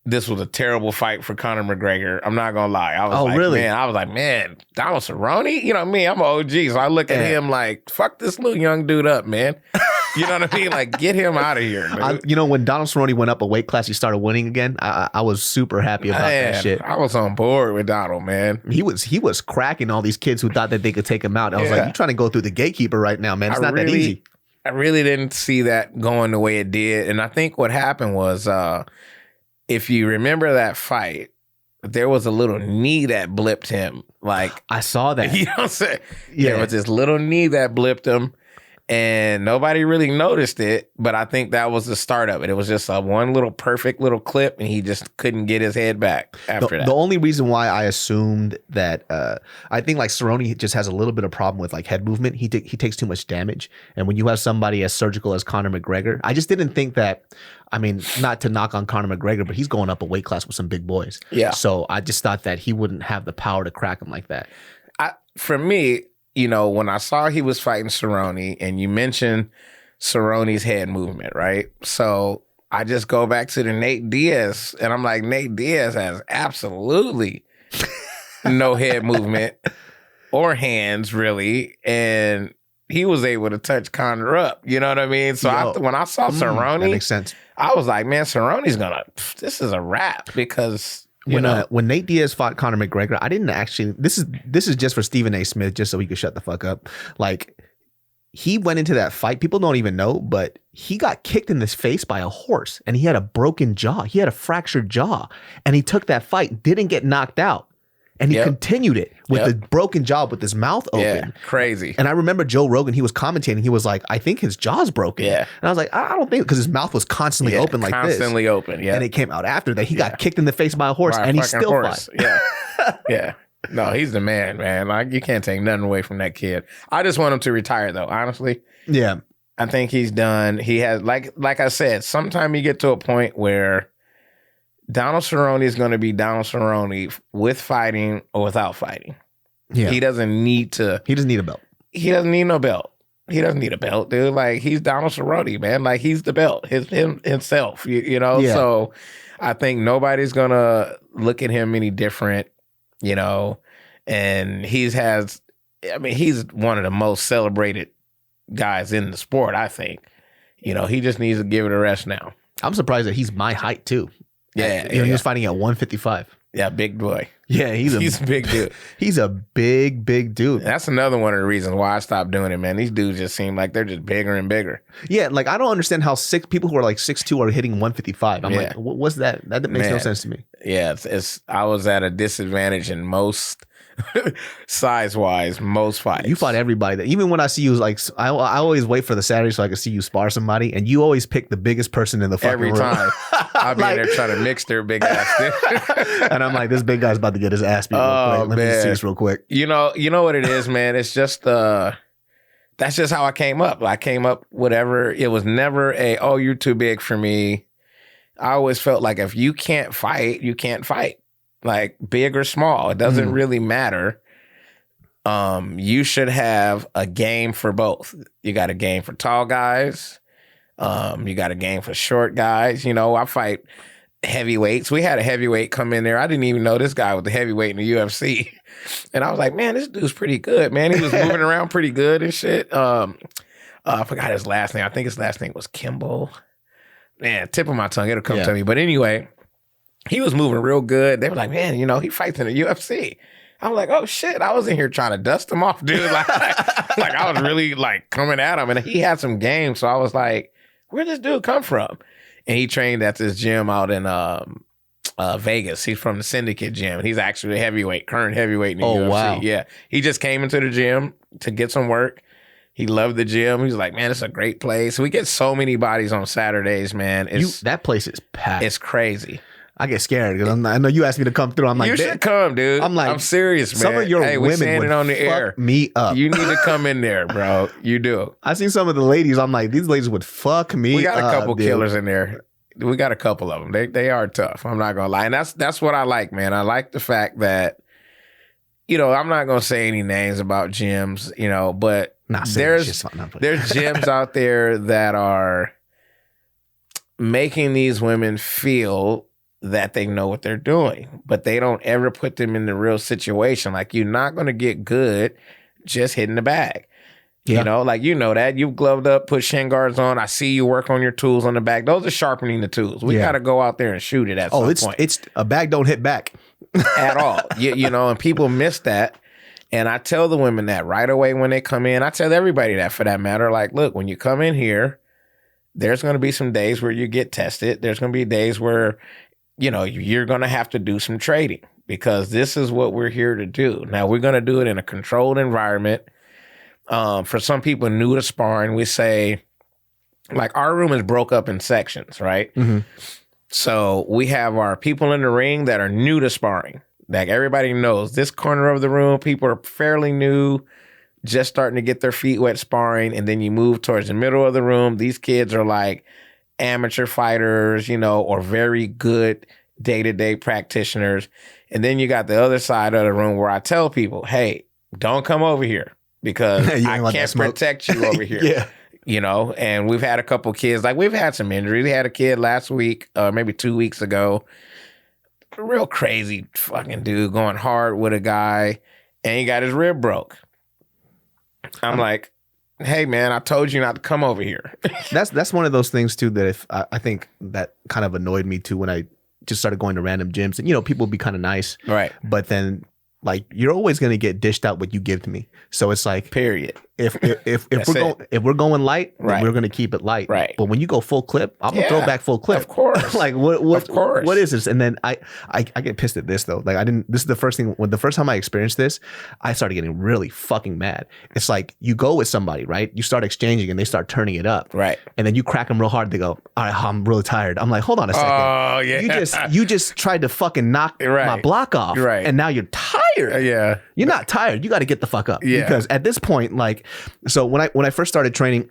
this was a terrible fight for Conor McGregor. I'm not gonna lie. I was like, man, Donald Cerrone? You know me, I'm an OG. So I look at him like, fuck this little young dude up, man. You know what I mean? Like, get him out of here, man. When Donald Cerrone went up a weight class, he started winning again. I was super happy about that shit. I was on board with Donald, man. He was cracking all these kids who thought that they could take him out. I was like, you're trying to go through the gatekeeper right now, man. It's not that easy. I really didn't see that going the way it did. And I think what happened was, if you remember that fight, there was a little knee that blipped him. Like, I saw that. You know what I'm saying? Yeah. There was this little knee that blipped him, and nobody really noticed it. But I think that was the start of it. It was just a one little perfect little clip, and he just couldn't get his head back after that. The only reason why I assumed that, I think like Cerrone just has a little bit of problem with like head movement. He takes too much damage. And when you have somebody as surgical as Conor McGregor, I just didn't think that. I mean, not to knock on Conor McGregor, but he's going up a weight class with some big boys. Yeah. So I just thought that he wouldn't have the power to crack him like that. For me, when I saw he was fighting Cerrone, and you mentioned Cerrone's head movement, right? So I just go back to the Nate Diaz, and I'm like, Nate Diaz has absolutely no head movement or hands, really. And he was able to touch Conor up. You know what I mean? So when I saw Cerrone, that makes sense. I was like, man, Cerrone's this is a wrap, because when Nate Diaz fought Conor McGregor, I didn't actually. This is just for Stephen A. Smith, just so he could shut the fuck up. Like, he went into that fight. People don't even know, but he got kicked in the face by a horse and he had a broken jaw. He had a fractured jaw and he took that fight, didn't get knocked out. And he continued it with the broken jaw with his mouth open. Yeah, crazy. And I remember Joe Rogan, he was commentating. He was like, I think his jaw's broken. Yeah. And I was like, I don't think, because his mouth was constantly open like this. Constantly open, yeah. And it came out after that. He got kicked in the face by a horse and he still fought. Yeah. Yeah. No, he's the man. Like, you can't take nothing away from that kid. I just want him to retire, though, honestly. Yeah. I think he's done. He has, like I said, sometime you get to a point where Donald Cerrone is going to be Donald Cerrone with fighting or without fighting. Yeah. He doesn't need to. He doesn't need a belt. He doesn't need no belt. He doesn't need a belt, dude. Like, he's Donald Cerrone, man. Like, he's the belt, himself, you know? Yeah. So I think nobody's going to look at him any different, you know? And he's one of the most celebrated guys in the sport, I think. You know, he just needs to give it a rest now. I'm surprised that he's my height, too. Yeah. He was fighting at 155. Yeah, big boy. Yeah, he's a big dude. He's a big dude. That's another one of the reasons why I stopped doing it, man. These dudes just seem like they're just bigger and bigger. Yeah, like I don't understand how people who are like 6'2" are hitting 155. I'm like, what's that? That makes no sense to me. Yeah, I was at a disadvantage in most size-wise, most fights. You fought everybody. Even when I see you, like I always wait for the Saturday so I can see you spar somebody, and you always pick the biggest person in the fucking every room. time. I'll be in there trying to mix their big ass. And I'm like, this big guy's about to get his ass beat. Let me see this real quick. You know what it is, man. It's just that's just how I came up. I came up whatever. It was never you're too big for me. I always felt like if you can't fight, you can't fight. Like, big or small, it doesn't really matter. You should have a game for both. You got a game for tall guys. You got a game for short guys. You know, I fight heavyweights. We had a heavyweight come in there. I didn't even know this guy was the heavyweight in the UFC. And I was like, man, this dude's pretty good, man. He was moving around pretty good and shit. I forgot his last name. I think his last name was Kimball. Man, tip of my tongue. It'll come to me. But anyway, he was moving real good. They were like, man, you know, he fights in the UFC. I'm like, oh shit, I was in here trying to dust him off, dude. Like I was really like coming at him, and he had some game. So I was like, where'd this dude come from? And he trained at this gym out in Vegas. He's from the Syndicate gym. He's actually a current heavyweight in the UFC. Wow. Yeah. He just came into the gym to get some work. He loved the gym. He was like, man, it's a great place. We get so many bodies on Saturdays, man. That place is packed. It's crazy. I get scared because I know you asked me to come through. I'm like, you should come, dude. I'm serious, man. Some of your women would on the fuck air. me up. You need to come in there, bro. You do. I seen some of the ladies. I'm like, these ladies would fuck me up. We got a couple killers in there. We got a couple of them. They are tough. I'm not gonna lie, and that's what I like, man. I like the fact that, you know, I'm not gonna say any names about gyms, you know, but there's gyms out there that are making these women feel that they know what they're doing, but they don't ever put them in the real situation. Like, you're not going to get good just hitting the bag. Yeah. You know, like, you know that. You've gloved up, put shin guards on. I see you work on your tools on the back. Those are sharpening the tools. We got to go out there and shoot it at some point. It's a bag don't hit back. At all. You know, and people miss that. And I tell the women that right away when they come in. I tell everybody that, for that matter. Like, look, when you come in here, there's going to be some days where you get tested. There's going to be days where, you know, you're going to have to do some trading, because this is what we're here to do. Now, we're going to do it in a controlled environment. For some people new to sparring, we say, like, our room is broke up in sections, right? Mm-hmm. So we have our people in the ring that are new to sparring. Like, everybody knows this corner of the room, people are fairly new, just starting to get their feet wet sparring. And then you move towards the middle of the room. These kids are like amateur fighters, you know, or very good day-to-day practitioners. And then you got the other side of the room where I tell people, hey, don't come over here, because I can't protect you over here. Yeah. You know, and we've had a couple kids, like, we've had some injuries. We had a kid last week, maybe 2 weeks ago, a real crazy fucking dude going hard with a guy, and he got his rib broke. I'm like, hey, man, I told you not to come over here. That's one of those things, too, that if I think that kind of annoyed me, too, when I just started going to random gyms. And, you know, people be kind of nice. Right. But then, like, you're always going to get dished out what you give to me. So it's like, period. if we're going light, then Right. we're gonna keep it light. Right. But when you go full clip, I'm gonna throw back full clip. Of course. Like Of course. what is this? And then I get pissed at this though. Like this is the first thing when the first time I experienced this, I started getting really fucking mad. It's like you go with somebody, right? You start exchanging and they start turning it up. Right. And then you crack them real hard. They go, all right, I'm really tired. I'm like, hold on a second. Oh, yeah. You just tried to fucking knock Right. my block off. Right. And now you're tired. Yeah. You're not tired. You got to get the fuck up. Yeah. Because at this point, like, so when I first started training,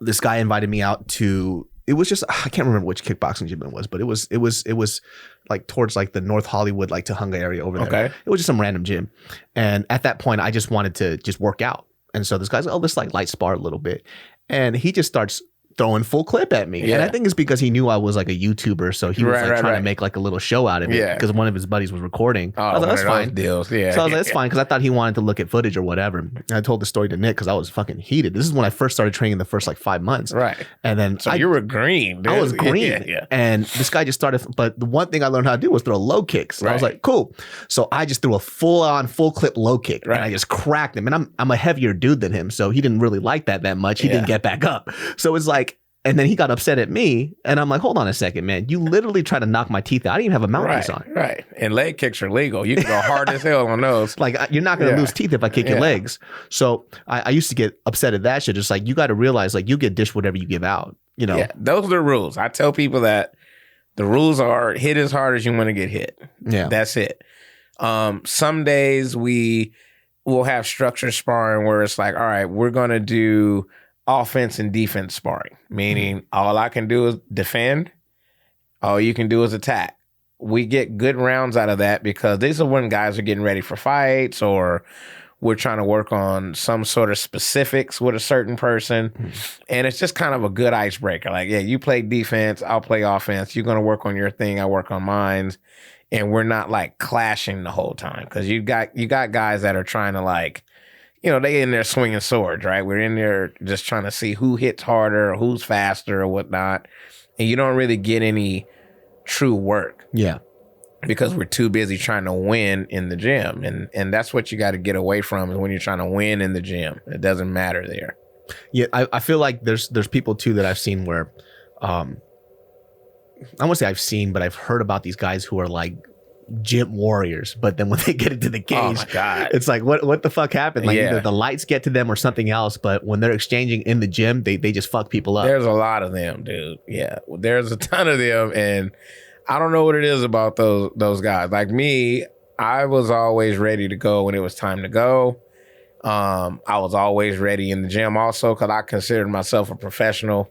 this guy invited me out to. It was just I can't remember which kickboxing gym it was, but it was like towards like the North Hollywood, like Tahunga area over there. Okay. It was just some random gym, and at that point, I just wanted to just work out. And so this guy's like, oh, let's like light spar a little bit, and he just starts throwing full clip at me. Yeah. And I think it's because he knew I was like a YouTuber, so he was like trying to make like a little show out of it. Yeah. Because one of his buddies was recording. Oh, I was like, that's fine. Deals. Yeah. So I was like, that's fine, because I thought he wanted to look at footage or whatever. And I told the story to Nick because I was fucking heated. This is when I first started training the first like 5 months. Right. And then So you were green, dude. I was green. Yeah. And this guy just started, but the one thing I learned how to do was throw low kicks. And I was Right. like, cool. So I just threw a full clip low kick. Right. And I just cracked him. And I'm a heavier dude than him. So he didn't really like that much. He didn't get back up. So it's like, and then he got upset at me, and I'm like, hold on a second, man. You literally tried to knock my teeth out. I didn't even have a mouthpiece on. Right. And leg kicks are legal. You can go hard as hell on those. Like, you're not going to lose teeth if I kick your Yeah. legs. So I used to get upset at that shit. Just like, you got to realize, like, you get dished whatever you give out, you know? Yeah, those are the rules. I tell people that the rules are hit as hard as you want to get hit. Yeah. That's it. Some days we will have structured sparring where it's like, all right, we're going to do offense and defense sparring, meaning all I can do is defend. All you can do is attack. We get good rounds out of that because these are when guys are getting ready for fights or we're trying to work on some sort of specifics with a certain person. And it's just kind of a good icebreaker. Like, yeah, you play defense, I'll play offense. You're going to work on your thing, I work on mine. And we're not like clashing the whole time. Because you got guys that are trying to like, you know, they in there swinging swords, right? We're in there just trying to see who hits harder or who's faster or whatnot. And you don't really get any true work. Yeah. Because we're too busy trying to win in the gym. And that's what you got to get away from is when you're trying to win in the gym. It doesn't matter there. Yeah, I feel like there's people too that I've seen where I won't say I've seen, but I've heard about these guys who are like gym warriors, but then when they get into the cage, Oh my God. it's like what the fuck happened? Like Yeah. either the lights get to them or something else, but when they're exchanging in the gym, they just fuck people up. There's a lot of them, dude. Yeah, there's a ton of them, and I don't know what it is about those guys. Like me, I was always ready to go when it was time to go. I was always ready in the gym also because I considered myself a professional,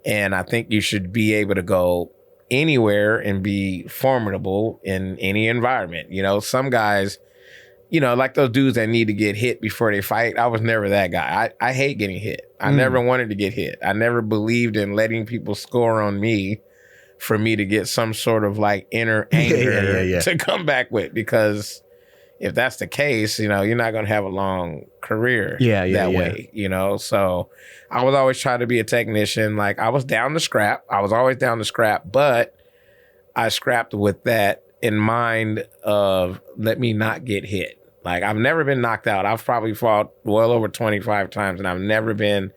and I think you should be able to go anywhere and be formidable in any environment. You know, some guys, you know, like those dudes that need to get hit before they fight. I was never that guy. I hate getting hit. I never wanted to get hit. I never believed in letting people score on me for me to get some sort of like inner anger to come back with. Because if that's the case, you know, you're not going to have a long career that way, you know? So I was always trying to be a technician. Like I was down to scrap. I was always down to scrap, but I scrapped with that in mind of let me not get hit. Like I've never been knocked out. I've probably fought well over 25 times and I've never been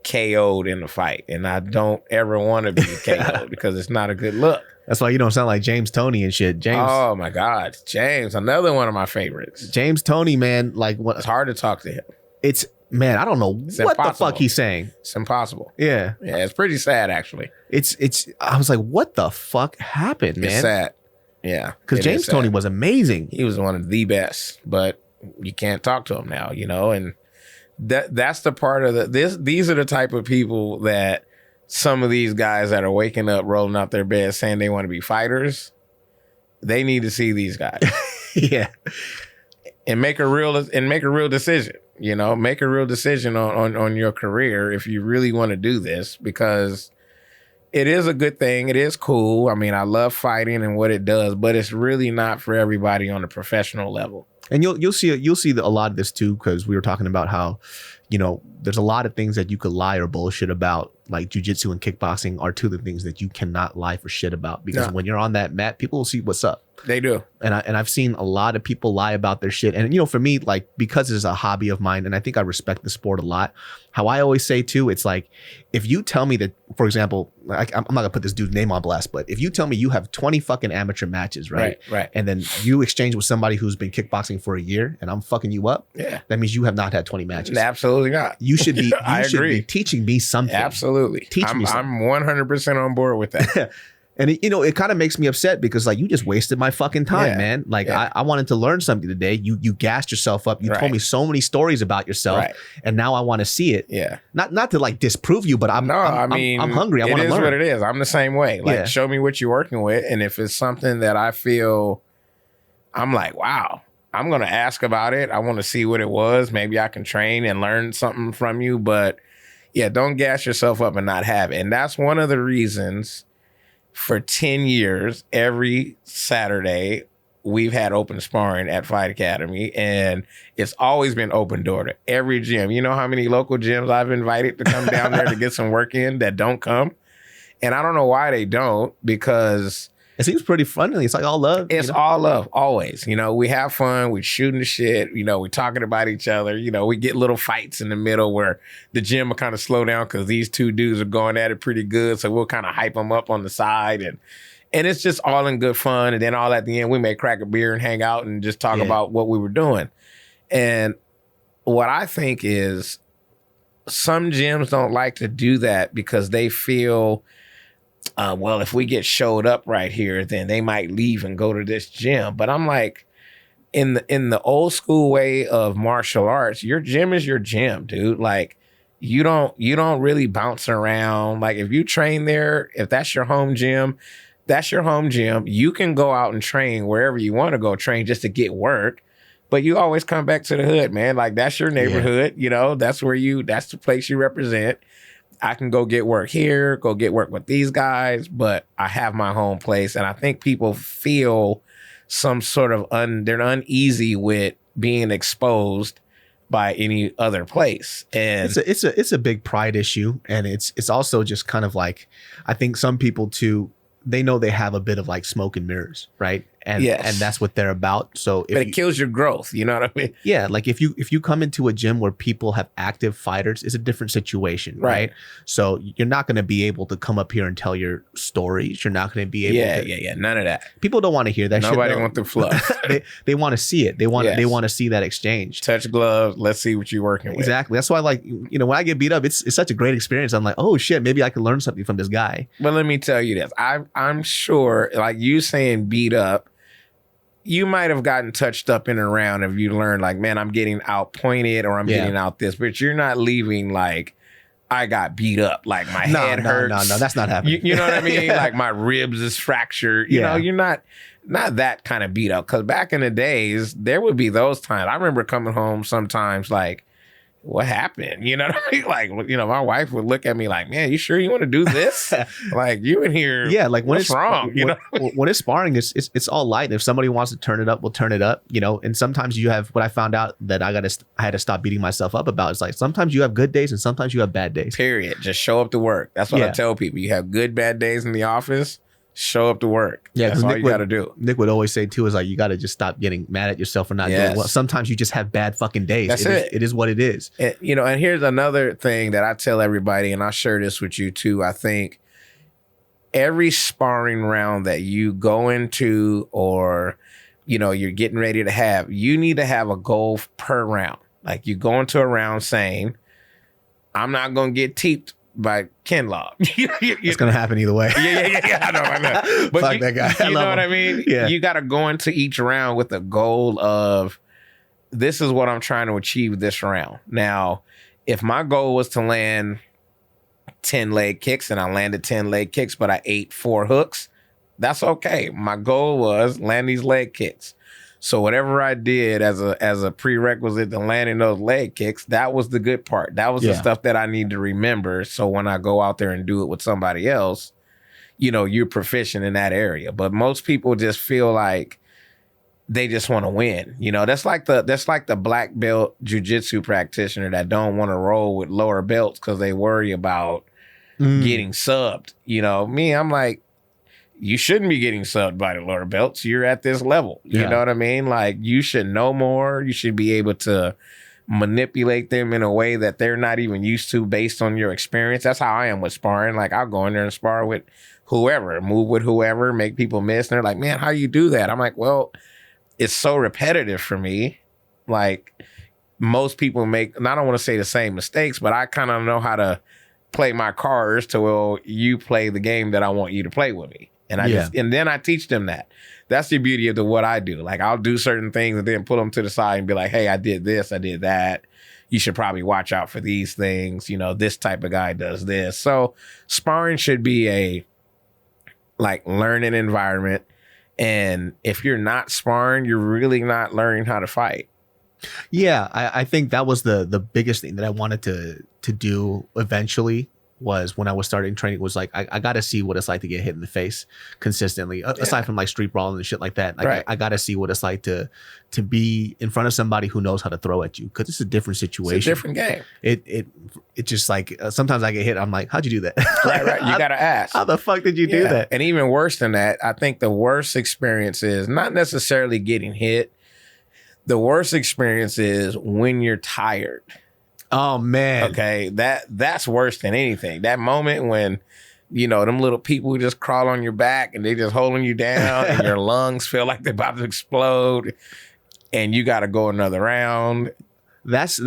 KO'd in a fight. And I don't ever want to be KO'd because it's not a good look. That's why you don't sound like James Toney and shit. James. Oh my God. James, another one of my favorites. James Toney, man, like what? It's hard to talk to him. It's man, I don't know what impossible. the fuck he's saying. It's impossible. Yeah. Yeah, it's pretty sad actually. It's I was like, what the fuck happened, man? It's sad. Yeah. Because James Toney was amazing. He was one of the best, but you can't talk to him now, you know, and that's the part of these are the type of people that some of these guys that are waking up, rolling out their bed saying they want to be fighters, they need to see these guys. Yeah. And make a real decision, you know, make a real decision on your career if you really want to do this, because it is a good thing. It is cool. I mean, I love fighting and what it does, but it's really not for everybody on a professional level. And you'll see a lot of this too, because we were talking about how, you know, there's a lot of things that you could lie or bullshit about like jujitsu and kickboxing are two of the things that you cannot lie for shit about, because when you're on that mat, people will see what's up. They do. And I've seen a lot of people lie about their shit. And, you know, for me, like, because it's a hobby of mine and I think I respect the sport a lot, how I always say too, it's like, if you tell me that, for example, like, I'm not gonna put this dude's name on blast, but if you tell me you have 20 fucking amateur matches, right? And then you exchange with somebody who's been kickboxing for a year and I'm fucking you up, that means you have not had 20 matches. Absolutely not. You should be, be teaching me something. Absolutely. Teach me something. I'm 100% on board with that. And it, you know, it kind of makes me upset because like you just wasted my fucking time, man. Like I wanted to learn something today. You gassed yourself up. You told me so many stories about yourself, and now I want to see it. Not to like disprove you, but I'm hungry. I want to learn. It is what it is. I'm the same way. Like show me what you're working with, and if it's something that I feel, I'm like, wow, I'm gonna ask about it. I want to see what it was. Maybe I can train and learn something from you. But yeah, don't gas yourself up and not have it. And that's one of the reasons. For 10 years, every Saturday, we've had open sparring at Fight Academy, and it's always been open door to every gym. You know how many local gyms I've invited to come down there to get some work in that don't come? And I don't know why they don't, because it seems pretty friendly. It's like all love. It's all love, always. You know, we have fun. We're shooting the shit. You know, we're talking about each other. You know, we get little fights in the middle where the gym will kind of slow down because these two dudes are going at it pretty good. So we'll kind of hype them up on the side. And it's just all in good fun. And then all at the end, we may crack a beer and hang out and just talk about what we were doing. And what I think is some gyms don't like to do that because they feel... well, if we get showed up right here, then they might leave and go to this gym. But I'm like, in the old school way of martial arts, your gym is your gym, dude. Like, you don't really bounce around. Like, if you train there, if that's your home gym, that's your home gym. You can go out and train wherever you want to go train just to get work. But you always come back to the hood, man. Like, that's your neighborhood. You know, that's the place you represent. I can go get work here, go get work with these guys, but I have my home place. And I think people feel some sort of they're uneasy with being exposed by any other place. And it's a big pride issue. And it's also just kind of like, I think some people too, they know they have a bit of like smoke and mirrors, right? And and that's what they're about. So but it kills your growth, you know what I mean? Yeah, like if you come into a gym where people have active fighters, it's a different situation, right? So you're not going to be able to come up here and tell your stories. You're not going to be able to none of that. People don't want to hear that. Nobody wants the fluff. they want to see it. They want to see that exchange. Touch gloves. Let's see what you're working with. Exactly. That's why, like, you know, when I get beat up, it's such a great experience. I'm like, oh shit, maybe I can learn something from this guy. But let me tell you this. I'm sure, like you saying beat up, you might have gotten touched up in and around if you learned like, man, I'm getting outpointed or I'm getting out this, but you're not leaving like I got beat up, like my head hurts. No, that's not happening. You know what I mean? Like my ribs is fractured. You know, you're not that kind of beat up. Because back in the days, there would be those times. I remember coming home sometimes like, what happened? You know what I mean? Like, you know, my wife would look at me like, man, you sure you want to do this? Like, you in here, like when what's wrong? You know? When it's sparring, it's all light. And if somebody wants to turn it up, we'll turn it up, you know? And sometimes you have, what I found out that I had to stop beating myself up about is like, sometimes you have good days and sometimes you have bad days. Period. Just show up to work. That's what I tell people. You have good, bad days in the office. Show up to work. Yeah, that's all you got to do. Nick would always say too is like, you got to just stop getting mad at yourself for not doing well. Sometimes you just have bad fucking days. That's it. It is what it is. And, you know, and here's another thing that I tell everybody, and I'll share this with you too. I think every sparring round that you go into or, you know, you're getting ready to have, you need to have a goal per round. Like you go into a round saying, I'm not going to get teeped by Ken Law. It's going to happen either way. I know. But fuck that guy. You know what I mean? Yeah. You got to go into each round with a goal of, this is what I'm trying to achieve this round. Now, if my goal was to land 10 leg kicks and I landed 10 leg kicks, but I ate 4 hooks, that's okay. My goal was land these leg kicks. So whatever I did as a prerequisite to landing those leg kicks, that was the good part. That was the stuff that I need to remember. So when I go out there and do it with somebody else, you know, you're proficient in that area. But most people just feel like they just want to win. You know, that's like the black belt jiu-jitsu practitioner that don't want to roll with lower belts because they worry about getting subbed. You know, I'm like, you shouldn't be getting subbed by the lower belts. You're at this level. You know what I mean? Like, you should know more. You should be able to manipulate them in a way that they're not even used to based on your experience. That's how I am with sparring. Like, I'll go in there and spar with whoever, move with whoever, make people miss. And they're like, man, how you do that? I'm like, well, it's so repetitive for me. Like, most people make, and I don't want to say the same mistakes, but I kind of know how to play my cards to, well, you play the game that I want you to play with me. And and then I teach them that. That's the beauty of what I do. Like, I'll do certain things and then pull them to the side and be like, hey, I did this, I did that. You should probably watch out for these things. You know, this type of guy does this. So sparring should be a like learning environment. And if you're not sparring, you're really not learning how to fight. Yeah, I think that was the biggest thing that I wanted to do eventually. Was when I was starting training, was like, I got to see what it's like to get hit in the face consistently, aside from like street brawling and shit like that. Like, I got to see what it's like to be in front of somebody who knows how to throw at you, because it's a different situation. It's a different game. It just like, sometimes I get hit, I'm like, how'd you do that? Right. You got to ask. How the fuck did you do that? And even worse than that, I think the worst experience is not necessarily getting hit. The worst experience is when you're tired. Oh man. Okay, that's worse than anything. That moment when, you know, them little people just crawl on your back and they just holding you down and your lungs feel like they're about to explode and you got to go another round. That's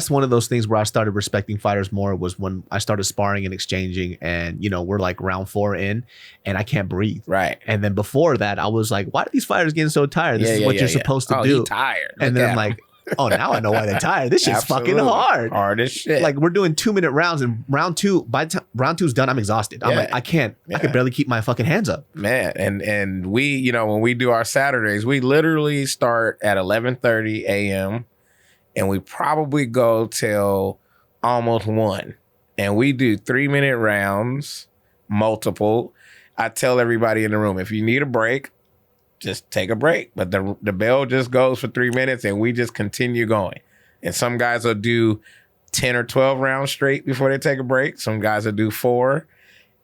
one of those things where I started respecting fighters more, was when I started sparring and exchanging, and you know, we're like round 4 in and I can't breathe. Right. And then before that, I was like, why are these fighters getting so tired? This is what you're supposed to do. He's tired. And then I'm like, oh, now I know why they're tired. This shit's fucking hard. Hard as shit. Like, we're doing 2-minute rounds, and round 2, by the time round 2's done, I'm exhausted. I'm like, I can't. I could barely keep my fucking hands up. Man, and we, you know, when we do our Saturdays, we literally start at 11:30 a.m. and we probably go till almost 1. And we do 3-minute rounds, multiple. I tell everybody in the room, if you need a break, just take a break. But the bell just goes for 3 minutes and we just continue going. And some guys will do 10 or 12 rounds straight before they take a break. Some guys will do 4.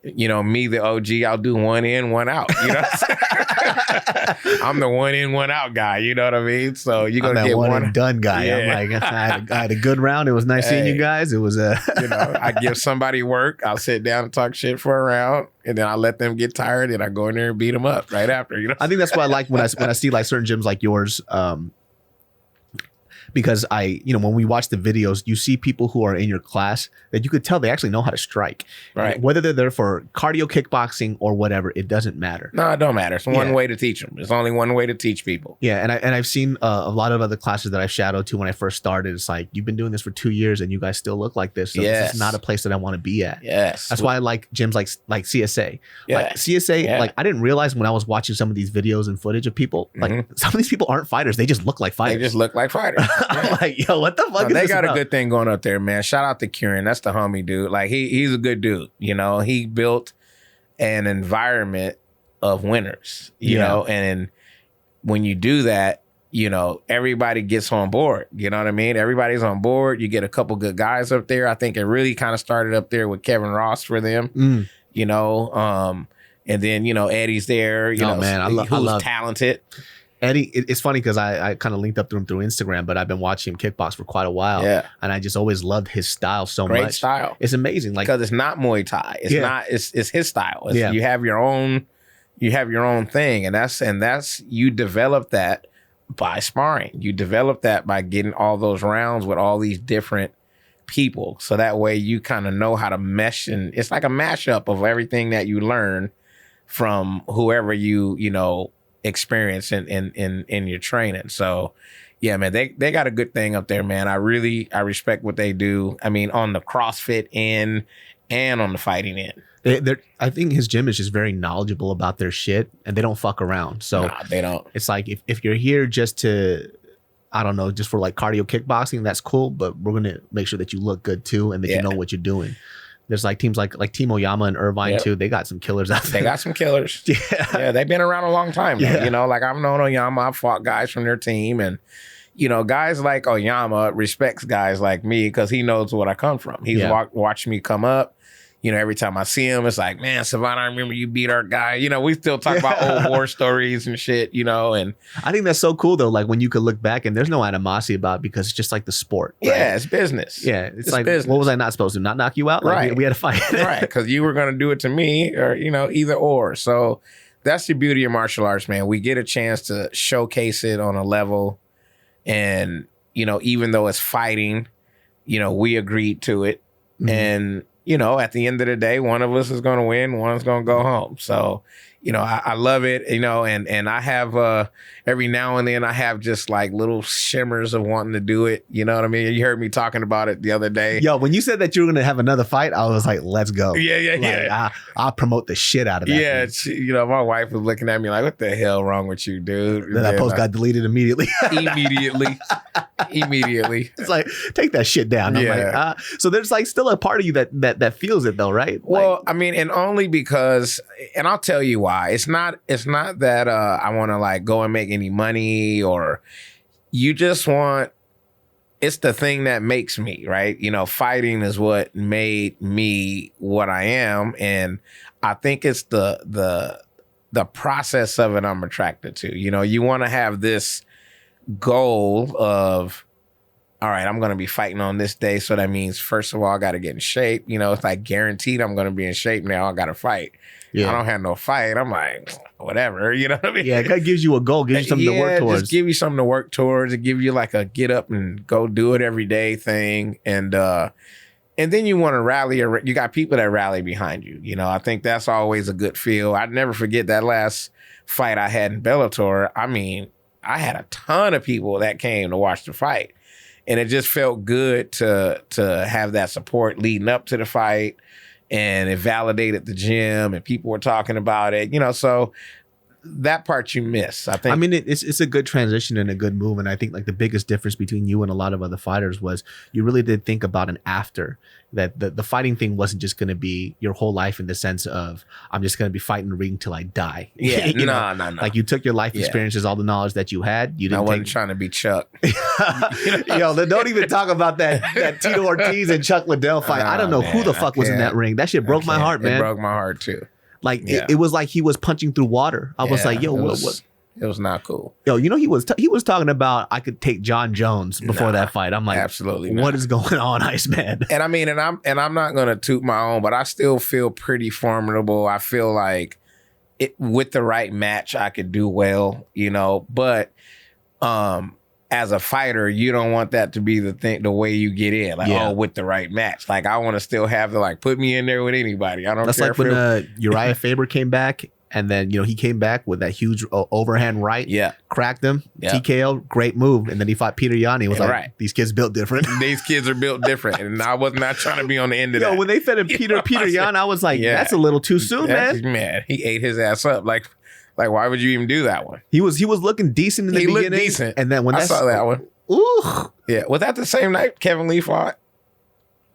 You know, me, the OG, I'll do 1 in, 1 out. You know what I'm saying? I'm the 1 in, 1 out guy. You know what I mean? So you're going to get one and done guy. Yeah. I'm like, I had a good round. It was nice seeing you guys. It was you know, I give somebody work. I'll sit down and talk shit for a round, and then I let them get tired, and I go in there and beat them up right after. You know, I think that's what I like when I see like certain gyms like yours. Because when we watch the videos, you see people who are in your class that you could tell they actually know how to strike. Right. Whether they're there for cardio kickboxing or whatever, it doesn't matter. No, it don't matter. It's one way to teach them. There's only one way to teach people. Yeah, and I've seen a lot of other classes that I've shadowed to when I first started. It's like, you've been doing this for 2 years and you guys still look like this. So this is not a place that I want to be at. Yes. That's why I like gyms like CSA. Yeah. Like CSA, like, I didn't realize when I was watching some of these videos and footage of people, like some of these people aren't fighters. They just look like fighters. They just look like fighters. I'm like, yo, what the fuck is they this got about? a good thing going up there, man. Shout out to Kieran. That's the homie, dude. Like, he's a good dude. You know, he built an environment of winners, you know, and when you do that, you know, everybody gets on board. You know what I mean? Everybody's on board. You get a couple good guys up there. I think it really kind of started up there with Kevin Ross for them, you know, and then, you know, Eddie's there, you know, man, I love talented. Eddie, it's funny because I kind of linked up to him through Instagram, but I've been watching him kickbox for quite a while. Yeah. And I just always loved his style so much. Great style. It's amazing. Like, because it's not Muay Thai. It's not, it's his style. You have your own thing. And that's, you develop that by sparring. You develop that by getting all those rounds with all these different people. So that way you kind of know how to mesh, and it's like a mashup of everything that you learn from whoever you know, experience in your training. So yeah, man, they got a good thing up there, man. I respect what they do. I mean, on the CrossFit end and on the fighting end. I think his gym is just very knowledgeable about their shit, and they don't fuck around. So they don't. It's like, if you're here just to, I don't know, just for like cardio kickboxing, that's cool, but we're gonna make sure that you look good too and that you know what you're doing. There's like teams like Team Oyama and Irvine too. They got some killers out there. They got some killers. Yeah, they've been around a long time. You know, like, I've known Oyama. I've fought guys from their team, and you know, guys like Oyama respects guys like me because he knows what I come from. He's watched me come up. every time I see him, it's like, man, Savant, I remember you beat our guy. We still talk about old war stories and shit, and I think that's so cool though. Like when you could look back and there's no animosity about it because it's just like the sport. Right? Yeah, it's business. Yeah, it's like, business. What was I not supposed to? Not knock you out? Like, right. We had to fight. Right, because you were going to do it to me or, either or. So that's the beauty of martial arts, man. We get a chance to showcase it on a level. And, even though it's fighting, we agreed to it. Mm-hmm. And, at the end of the day, one of us is going to win, one's going to go home. So, I love it, and I have every now and then I have just like little shimmers of wanting to do it. You know what I mean? You heard me talking about it the other day. Yo, when you said that you were going to have another fight, I was like, let's go. Yeah. I'll promote the shit out of that. Yeah, my wife was looking at me like, what the hell wrong with you, dude? Then that post got deleted immediately. Immediately. It's like, take that shit down. I'm like, so there's like still a part of you that feels it though, right? Well, I mean, and only because, and I'll tell you why. It's not that I want to like go and make any money, or you just want, it's the thing that makes me, right? Fighting is what made me what I am. And I think it's the process of it I'm attracted to. You want to have this goal of, all right, I'm going to be fighting on this day. So that means, first of all, I got to get in shape. It's like guaranteed I'm going to be in shape now. I got to fight. Yeah. I don't have no fight. I'm like, whatever. You know what I mean? Yeah, it kind of gives you a goal, gives you something to work towards. Just give you something to work towards. It give you like a get up and go do it every day thing. And then you want to rally. You got people that rally behind you. I think that's always a good feel. I'd never forget that last fight I had in Bellator. I mean, I had a ton of people that came to watch the fight. And it just felt good to have that support leading up to the fight, and it validated the gym and people were talking about it, so that part you miss, I think. I mean, it's a good transition and a good move. And I think like the biggest difference between you and a lot of other fighters was you really did think about an after, that the fighting thing wasn't just going to be your whole life in the sense of, I'm just going to be fighting the ring till I die. Yeah, no. Like you took your life experiences, all the knowledge that you had. You didn't. I wasn't trying to be Chuck. Yo, don't even talk about that Tito Ortiz and Chuck Liddell fight. I don't know who the fuck was in that ring. That shit broke my heart, man. It broke my heart too. Like it was like he was punching through water. I was like, yo, what? It was not cool. Yo, he was talking about I could take John Jones before that fight. I'm like, absolutely not. What is going on, Iceman? And I mean, and I'm not gonna toot my own, but I still feel pretty formidable. I feel like with the right match, I could do well, But as a fighter, you don't want that to be the way you get in. Like, with the right match. Like, I want to still have to put me in there with anybody. I don't care. That's like when Uriah Faber came back. And then, he came back with that huge overhand right. Yeah. Cracked him. Yeah. TKO. Great move. And then he fought Peter Yan. He was these kids built different. These kids are built different. And I was not trying to be on the end of that. When they fed him Peter Yan, I was like, that's a little too soon, man. He ate his ass up. Like, why would you even do that one? He was looking decent in the beginning. He looked decent. And then when I saw that one. Ooh. Yeah. Was that the same night Kevin Lee fought?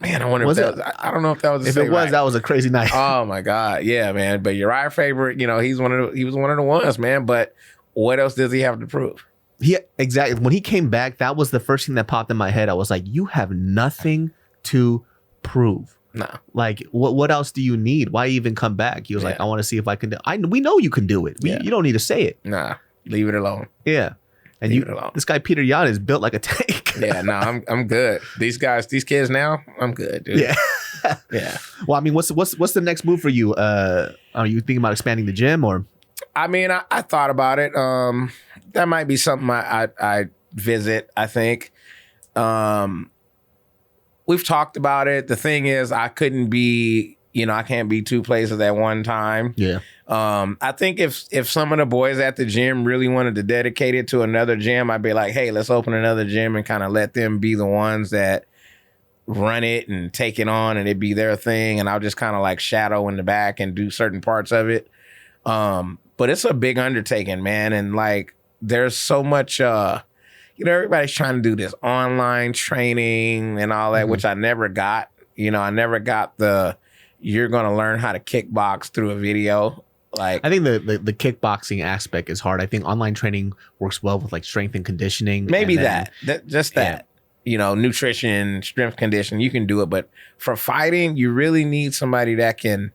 Man, I wonder if that was, I don't know if that was the same night. If it was, that was a crazy night. Oh my God. Yeah, man. But Uriah Faber, he was one of the ones, man. But what else does he have to prove? Yeah, exactly. When he came back, that was the first thing that popped in my head. I was like, you have nothing to prove. No. Like, what else do you need? Why even come back? He was like, I want to see if I can do it. We know you can do it. You don't need to say it. Nah, leave it alone. Yeah. And this guy Peter Yan is built like a tank. Yeah, no, I'm good. These kids now, I'm good, dude. Yeah. Yeah. Well, I mean, what's the next move for you? Are you thinking about expanding the gym or? I mean, I thought about it. That might be something I visit, I think. We've talked about it. The thing is, I can't be two places at one time. Yeah. I think if some of the boys at the gym really wanted to dedicate it to another gym, I'd be like, hey, let's open another gym and kind of let them be the ones that run it and take it on, and it'd be their thing. And I'll just kind of like shadow in the back and do certain parts of it. But it's a big undertaking, man. And like, there's so much, everybody's trying to do this online training and all that, which I never got. I never got you're going to learn how to kickbox through a video. Like, I think the kickboxing aspect is hard. I think online training works well with like strength and conditioning. Maybe and just that. nutrition, strength conditioning, you can do it. But for fighting, you really need somebody that can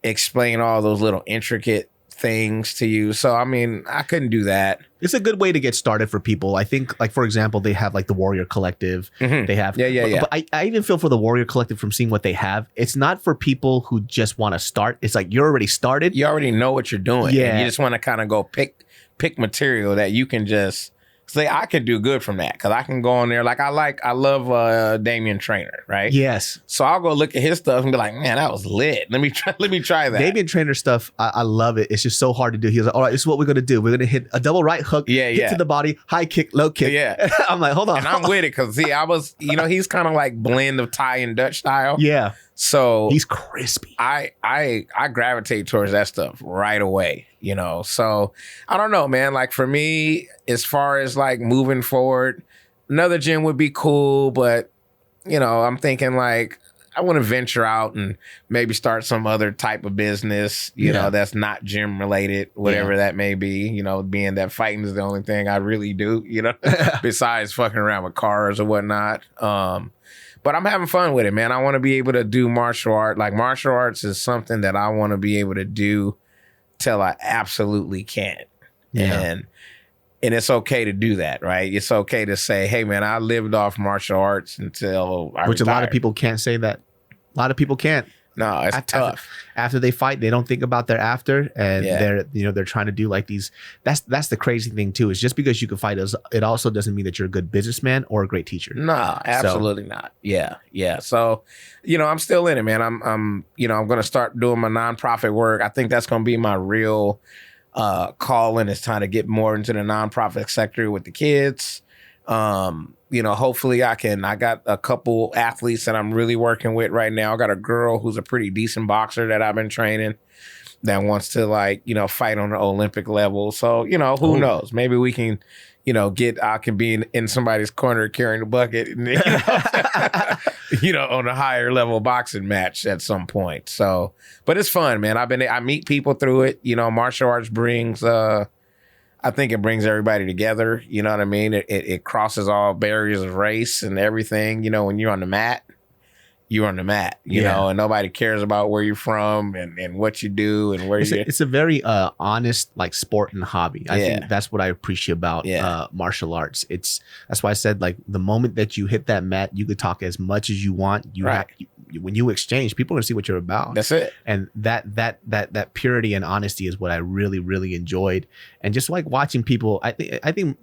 explain all those little intricate things to you. So, I mean, I couldn't do that. It's a good way to get started for people. I think, like, for example, they have like the Warrior Collective. They have, But I even feel for the Warrior Collective from seeing what they have. It's not for people who just want to start. It's like you're already started. You already know what you're doing. Yeah. And you just want to kind of go pick material that you can just say, I can do good from that, because I can go on there. Like I love Damian Trainer, right? Yes. So I'll go look at his stuff and be like, man, that was lit. Let me try that. Damian Trainer stuff, I love it. It's just so hard to do. He was like, all right, this is what we're gonna do. We're gonna hit a double right hook, hit to the body, high kick, low kick. Yeah. I'm like, hold on. And I'm with it, because I was, he's kind of like blend of Thai and Dutch style. Yeah. So he's crispy. I gravitate towards that stuff right away, So I don't know, man. Like for me, as far as like moving forward, another gym would be cool, but I'm thinking like I want to venture out and maybe start some other type of business, that's not gym related, whatever that may be, being that fighting is the only thing I really do, besides fucking around with cars or whatnot. But I'm having fun with it, man. I want to be able to do martial art. Like martial arts is something that I want to be able to do till I absolutely can't. Yeah. And it's okay to do that, right? It's okay to say, hey, man, I lived off martial arts until I Which retired. a lot of people can't say that. A lot of people can't. No, it's tough. After they fight, they don't think about their after, and they're trying to do like these. That's the crazy thing too. Is just because you can fight, it also doesn't mean that you're a good businessman or a great teacher. No, absolutely not. Yeah. So, I'm still in it, man. I'm going to start doing my nonprofit work. I think that's going to be my real calling, is trying to get more into the nonprofit sector with the kids. Hopefully I got a couple athletes that I'm really working with right now. I got a girl who's a pretty decent boxer that I've been training that wants to fight on the Olympic level. So, who knows? Maybe we can, I can be in somebody's corner carrying the bucket, and, on a higher level boxing match at some point. So, but it's fun, man. I meet people through it. Martial arts brings, I think it brings everybody together. You know what I mean? It crosses all barriers of race and everything. When you're on the mat, you're on the mat, you know, and nobody cares about where you're from and what you do and where you're. It's a very honest like sport and hobby. I think that's what I appreciate about martial arts. That's why I said like the moment that you hit that mat, you could talk as much as you want. When you exchange, people are gonna see what you're about. That's it. And that purity and honesty is what I really, really enjoyed. And just like watching people, I think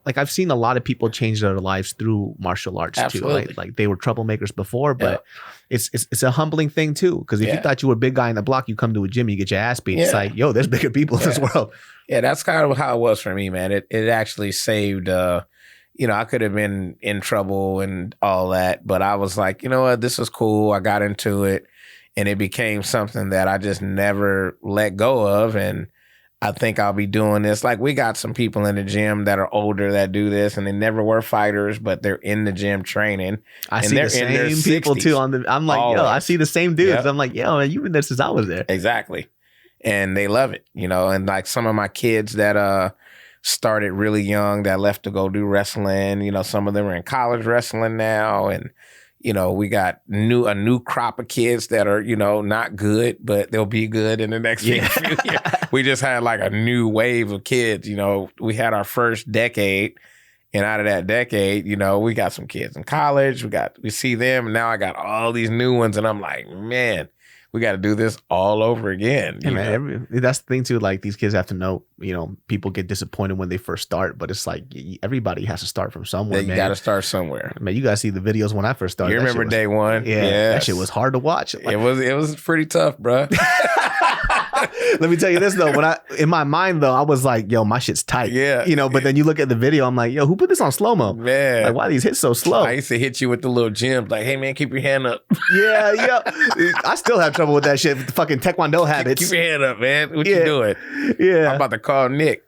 like I've seen a lot of people change their lives through martial arts too. Like they were troublemakers before, but it's a humbling thing too. Because if you thought you were a big guy in the block, you come to a gym, you get your ass beat. It's like, yo, there's bigger people in this world. Yeah, that's kind of how it was for me, man. It actually saved. I could have been in trouble and all that, but I was like, you know what, this is cool. I got into it, and it became something that I just never let go of. And I think I'll be doing this. Like we got some people in the gym that are older that do this, and they never were fighters, but they're in the gym training. I see the same people too. I'm like, yo, I see the same dudes. Yep. I'm like, yo, man, you've been there since I was there. Exactly. And they love it, and like some of my kids that started really young that left to go do wrestling, some of them are in college wrestling now, and we got a new crop of kids that are, not good, but they'll be good in the next few years. We just had like a new wave of kids. We had our first decade, and out of that decade, we got some kids in college. We see them, and now I got all these new ones, and I'm like, man, we got to do this all over again. Hey, man, that's the thing too. Like these kids have to know, people get disappointed when they first start, but it's like everybody has to start from somewhere. You got to start somewhere. Man, you got to see the videos when I first started. You remember day one? Yeah, that shit was hard to watch. Like, it was pretty tough, bro. Let me tell you this though. In my mind though, I was like, yo, my shit's tight. Yeah. But then you look at the video, I'm like, yo, who put this on slow-mo? Man. Like, why are these hits so slow? I used to hit you with the little gems, like, hey man, keep your hand up. Yeah. I still have trouble with that shit, with the fucking Taekwondo habits. Keep your hand up, man. What you doing? Yeah. I'm about to call Nick.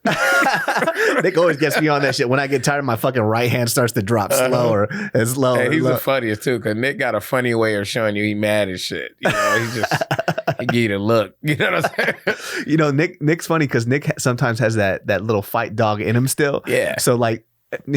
Nick always gets me on that shit. When I get tired, my fucking right hand starts to drop slower and slower. Hey, he's the funniest too, because Nick got a funny way of showing you he mad as shit. He give you the look. You know what I'm saying? Nick's funny because Nick sometimes has that little fight dog in him still. Yeah. So like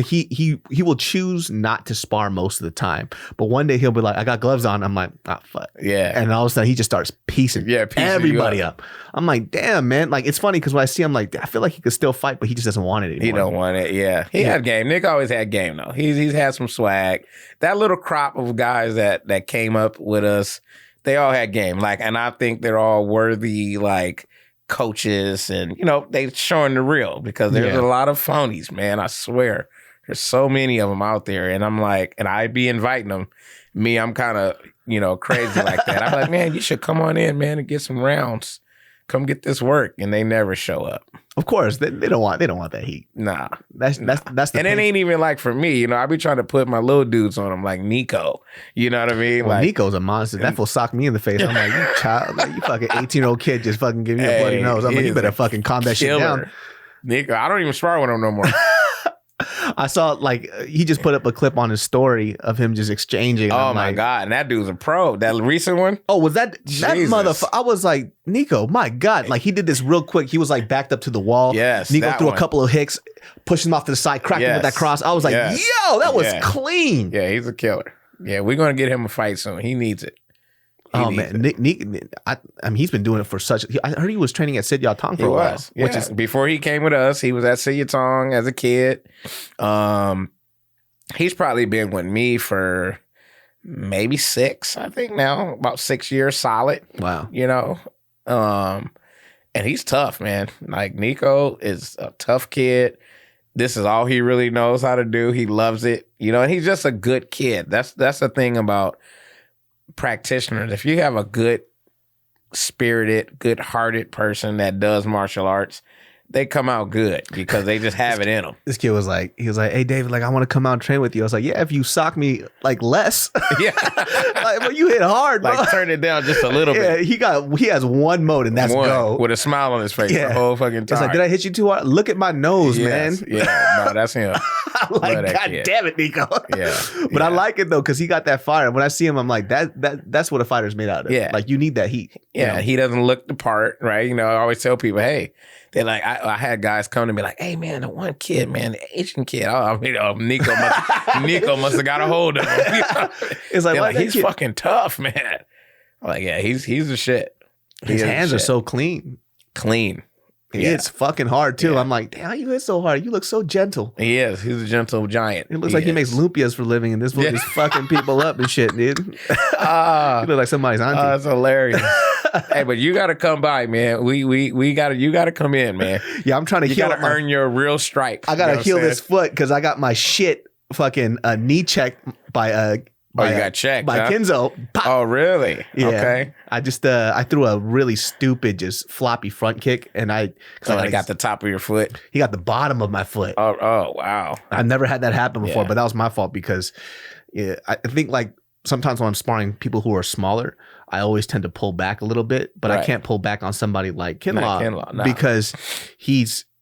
he will choose not to spar most of the time, but one day he'll be like, I got gloves on. I'm like, fuck. Yeah. And all of a sudden he just starts piecing everybody up. I'm like, damn, man. Like, it's funny because when I see him, like, I feel like he could still fight, but he just doesn't want it anymore. He don't want it. Yeah. He had game. Nick always had game though. He's had some swag. That little crop of guys that came up with us, they all had game. Like, and I think they're all worthy, like, coaches, and they showing the real, because there's a lot of phonies, man. I swear, there's so many of them out there, and I'm like, and I be inviting them. Me, I'm kind of crazy like that. I'm like, man, you should come on in, man, and get some rounds. Come get this work, and they never show up. Of course, they don't want that heat. Nah, that's the. And it ain't even like for me. I be trying to put my little dudes on them, like Nico. You know what I mean? Well, like Nico's a monster. That fool socked me in the face. I'm like, you child, like you fucking 18-year-old kid just fucking give me a bloody nose. I'm like, you better fucking calm that shit down. Nico, I don't even spar with him no more. I saw he just put up a clip on his story of him just exchanging. Oh my God. And that dude's a pro. That recent one? Oh, was that motherfucker? I was like, Nico, my God. Like, he did this real quick. He was like backed up to the wall. Yes. Nico threw a couple of hits, pushed him off to the side, cracked him with that cross. I was like, yo, that was clean. Yeah, he's a killer. Yeah, we're going to get him a fight soon. He needs it. Nick, I mean, he's been doing it for I heard he was training at Sid Yatong for a while. Yeah. Which is before he came with us. He was at Sid Yatong as a kid. He's probably been with me for maybe 6, I think now, about 6 years solid. Wow. And he's tough, man. Like, Nico is a tough kid. This is all he really knows how to do. He loves it. And he's just a good kid. That's the thing about practitioners. If you have a good spirited, good hearted person that does martial arts, they come out good because they just have it in them. This kid was like, hey, David, like, I want to come out and train with you. I was like, yeah, if you sock me like less. Yeah. Like, well, you hit hard, bro. Like, turn it down just a little bit. He has one mode, and that's go. With a smile on his face the whole fucking time. It's like, did I hit you too hard? Look at my nose, man. Yeah, no, that's him. I'm like, God damn it, Nico. Yeah. But I like it though, because he got that fire. When I see him, I'm like, that's what a fighter's made out of. Yeah. Like, you need that heat. Yeah, he doesn't look the part, right? I always tell people, hey, they're like, I had guys come to me like, hey, man, the one kid, man, the Asian kid. Nico must have got a hold of him. It's like, he's fucking tough, man. I'm like, yeah, he's the shit. His hands are so clean. Clean. It's fucking hard too. I'm like, damn, you hit so hard. You look so gentle. He is. He's a gentle giant. It looks like he makes lumpias for a living, and this fool is fucking people up and shit, dude. You look like somebody's auntie. That's hilarious. Hey, but you gotta come by, man. You gotta come in, man. Yeah, I'm trying to. You gotta earn your real stripe. I gotta heal this foot because I got my shit fucking knee checked by you got checked by Kenzo. Pop. Oh, really? Yeah. Okay. I just I threw a really stupid, just floppy front kick, and I got the top of your foot. He got the bottom of my foot. Oh, wow. I've never had that happen before, but that was my fault because I think like sometimes when I'm sparring people who are smaller, I always tend to pull back a little bit, but I can't pull back on somebody like Kinlaw because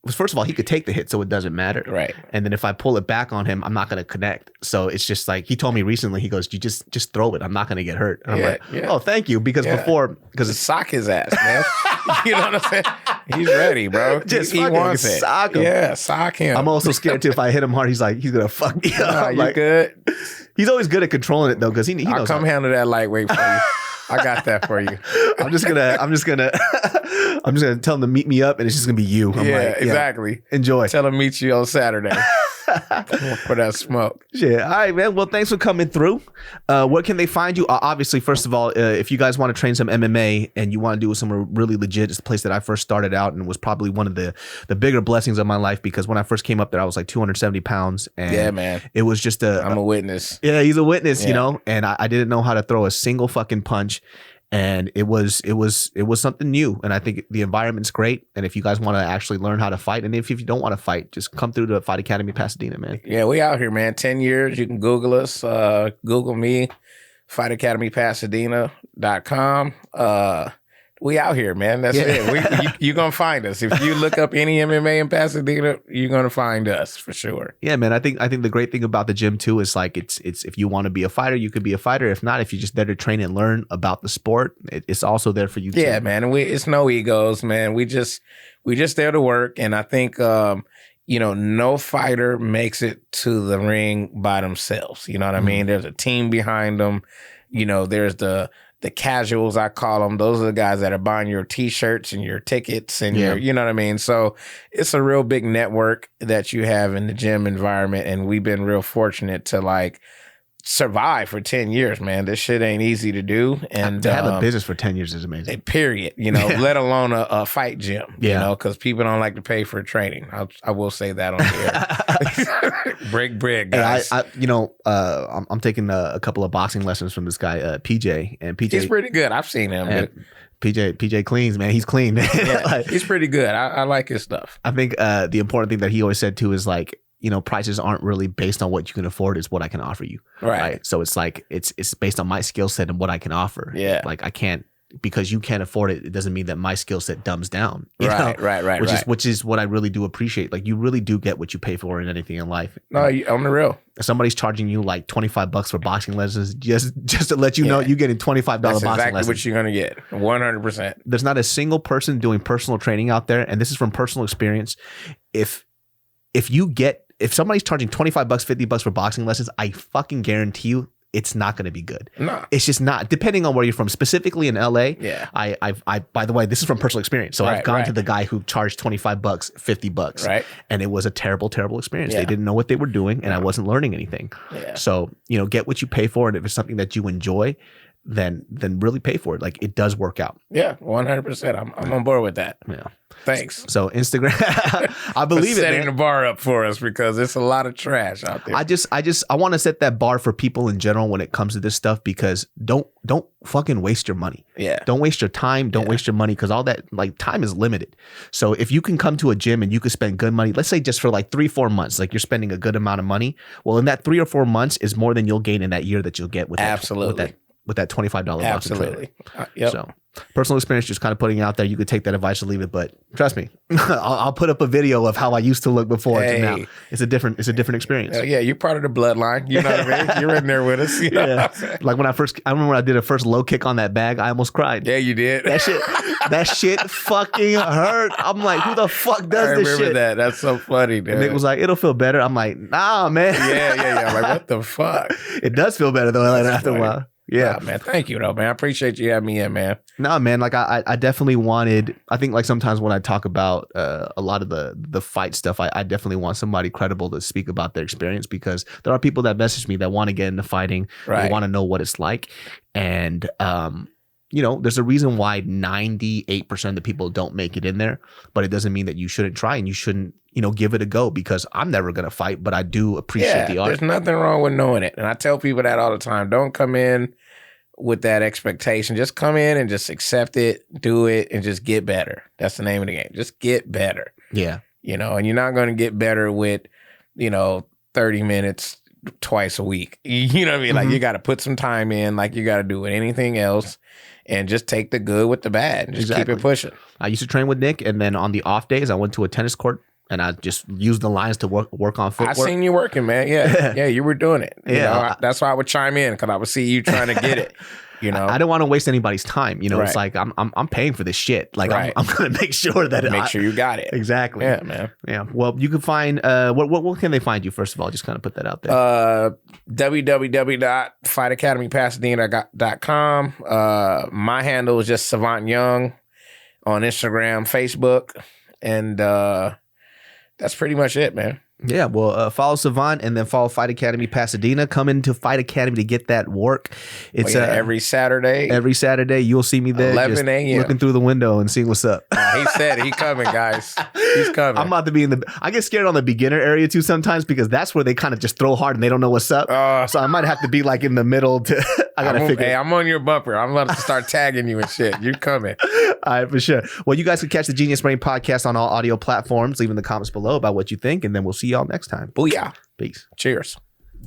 first of all, he could take the hit, so it doesn't matter. Right. And then if I pull it back on him, I'm not going to connect. So it's just like, he told me recently, he goes, you just throw it. I'm not going to get hurt. And I'm like, oh, thank you. Because because sock his ass, man. You know what I'm saying? He's ready, bro. He wants it. Sock him. Yeah, sock him. I'm also scared too. If I hit him hard, he's going to fuck me up. You good? He's always good at controlling it though, because he knows. I'll come handle that lightweight for you. I got that for you. I'm just gonna tell him to meet me up, and it's just gonna be you. Exactly. Enjoy. Tell him meet you on Saturday for that smoke. Yeah. All right, man. Well, thanks for coming through. Where can they find you? Obviously, first of all, if you guys want to train some MMA and you want to do somewhere really legit, it's the place that I first started out and was probably one of the bigger blessings of my life, because when I first came up there, I was like 270 pounds. And yeah, man. It was just I'm a witness. Yeah, he's a witness, and I didn't know how to throw a single fucking punch. And it was something new, and I think the environment's great. And if you guys want to actually learn how to fight, and if you don't want to fight, just come through the Fight Academy Pasadena, man. Yeah, we out here, man. 10 years. You can Google us. Google me, FightAcademyPasadena.com. We out here, man. That's it. You're going to find us. If you look up any MMA in Pasadena, you're going to find us for sure. Yeah, man. I think the great thing about the gym too is like it's if you want to be a fighter, you could be a fighter. If not, if you're just there to train and learn about the sport, it's also there for you too. Man. It's no egos, man. We just there to work. And I think, no fighter makes it to the ring by themselves. You know what I mean? There's a team behind them. There's the casuals, I call them. Those are the guys that are buying your T-shirts and your tickets and your, you know what I mean? So it's a real big network that you have in the gym environment. And we've been real fortunate to like survive for 10 years, man. This shit ain't easy to do. And to have a business for 10 years is amazing. Period. Let alone a fight gym, because people don't like to pay for training. I will say that on the air. Break bread, guys. I'm taking a couple of boxing lessons from this guy, PJ. And PJ, he's pretty good. I've seen him. PJ cleans, man. He's clean. Yeah, he's pretty good. I like his stuff. I think the important thing that he always said too is like, prices aren't really based on what you can afford. It's what I can offer you. Right. So it's like, it's based on my skill set and what I can offer. Yeah. Like I can't, because you can't afford it, it doesn't mean that my skill set dumbs down. Right. Which is what I really do appreciate. Like you really do get what you pay for in anything in life. No, I'm the real. If somebody's charging you like $25 for boxing lessons, just to let you know, you're getting $25 boxing lessons. Exactly what you're gonna get. 100%. There's not a single person doing personal training out there, and this is from personal experience. If somebody's charging $25, $50 for boxing lessons, I fucking guarantee you it's not going to be good. No. It's just not. Depending on where you're from, specifically in LA. Yeah. I by the way, this is from personal experience. So I've gone to the guy who charged $25, $50. Right. And it was a terrible, terrible experience. They didn't know what they were doing, and I wasn't learning anything. Yeah. So, get what you pay for, and if it's something that you enjoy, then really pay for it. Like it does work out. Yeah, 100%. I'm on board with that. Yeah. Thanks. So Instagram, I believe it. Setting the bar up for us because it's a lot of trash out there. I want to set that bar for people in general when it comes to this stuff, because don't fucking waste your money. Yeah. Don't waste your time. Don't waste your money, because all that, like, time is limited. So if you can come to a gym and you can spend good money, let's say just for like 3-4 months, like you're spending a good amount of money. Well, in that 3 or 4 months is more than you'll gain in that year that you'll get with with that $25 Absolutely. Yep. So personal experience, just kind of putting it out there. You could take that advice or leave it, but trust me, I'll put up a video of how I used to look before to now. It's a different experience. Yeah, you're part of the bloodline. You know what I mean? You're in there with us. You know Like I remember when I did a first low kick on that bag, I almost cried. Yeah, you did. That shit fucking hurt. I'm like, who the fuck does this shit? I remember that. That's so funny, dude. And Nick was like, it'll feel better. I'm like, nah, man. Yeah. I'm like, what the fuck? It does feel better though after a while. Yeah, man. Thank you, though, man. I appreciate you having me in, man. No, man. Like I definitely wanted. I think like sometimes when I talk about a lot of the fight stuff, I definitely want somebody credible to speak about their experience, because there are people that message me that want to get into fighting. Right. They want to know what it's like, and there's a reason why 98% of the people don't make it in there, but it doesn't mean that you shouldn't try and you shouldn't, give it a go, because I'm never going to fight, but I do appreciate the art. There's nothing wrong with knowing it. And I tell people that all the time. Don't come in with that expectation. Just come in and just accept it, do it, and just get better. That's the name of the game. Just get better. Yeah. And you're not going to get better with, 30 minutes twice a week. You know what I mean? Like you got to put some time in, like you got to do with anything else. And just take the good with the bad and just keep it pushing. I used to train with Nick, and then on the off days, I went to a tennis court and I just used the lines to work on footwork. I seen you working, man. Yeah, you were doing it. That's why I would chime in, because I would see you trying to get it. I don't want to waste anybody's time. It's like I'm paying for this shit. Like I'm gonna make sure that make sure you got it. Exactly. Yeah, man. Yeah. Well, you can find what can they find you, first of all? Just kind of put that out there. www.fightacademypasadena.com. My handle is just Savant Young on Instagram, Facebook, and that's pretty much it, man. Yeah, well, follow Savant and then follow Fight Academy Pasadena. Come into Fight Academy to get that work. It's every Saturday. Every Saturday, you'll see me there, 11 a.m. looking through the window and seeing what's up. He said he coming, guys. He's coming. I'm about to be I get scared on the beginner area too sometimes, because that's where they kind of just throw hard and they don't know what's up. So I might have to be like in the middle to. I gotta figure. Hey, I'm on your bumper. I'm about to start tagging you and shit. You're coming. All right, for sure. Well, you guys can catch the Genius Brain podcast on all audio platforms. Leave in the comments below about what you think, and then we'll see y'all next time. Booyah. Peace. Cheers.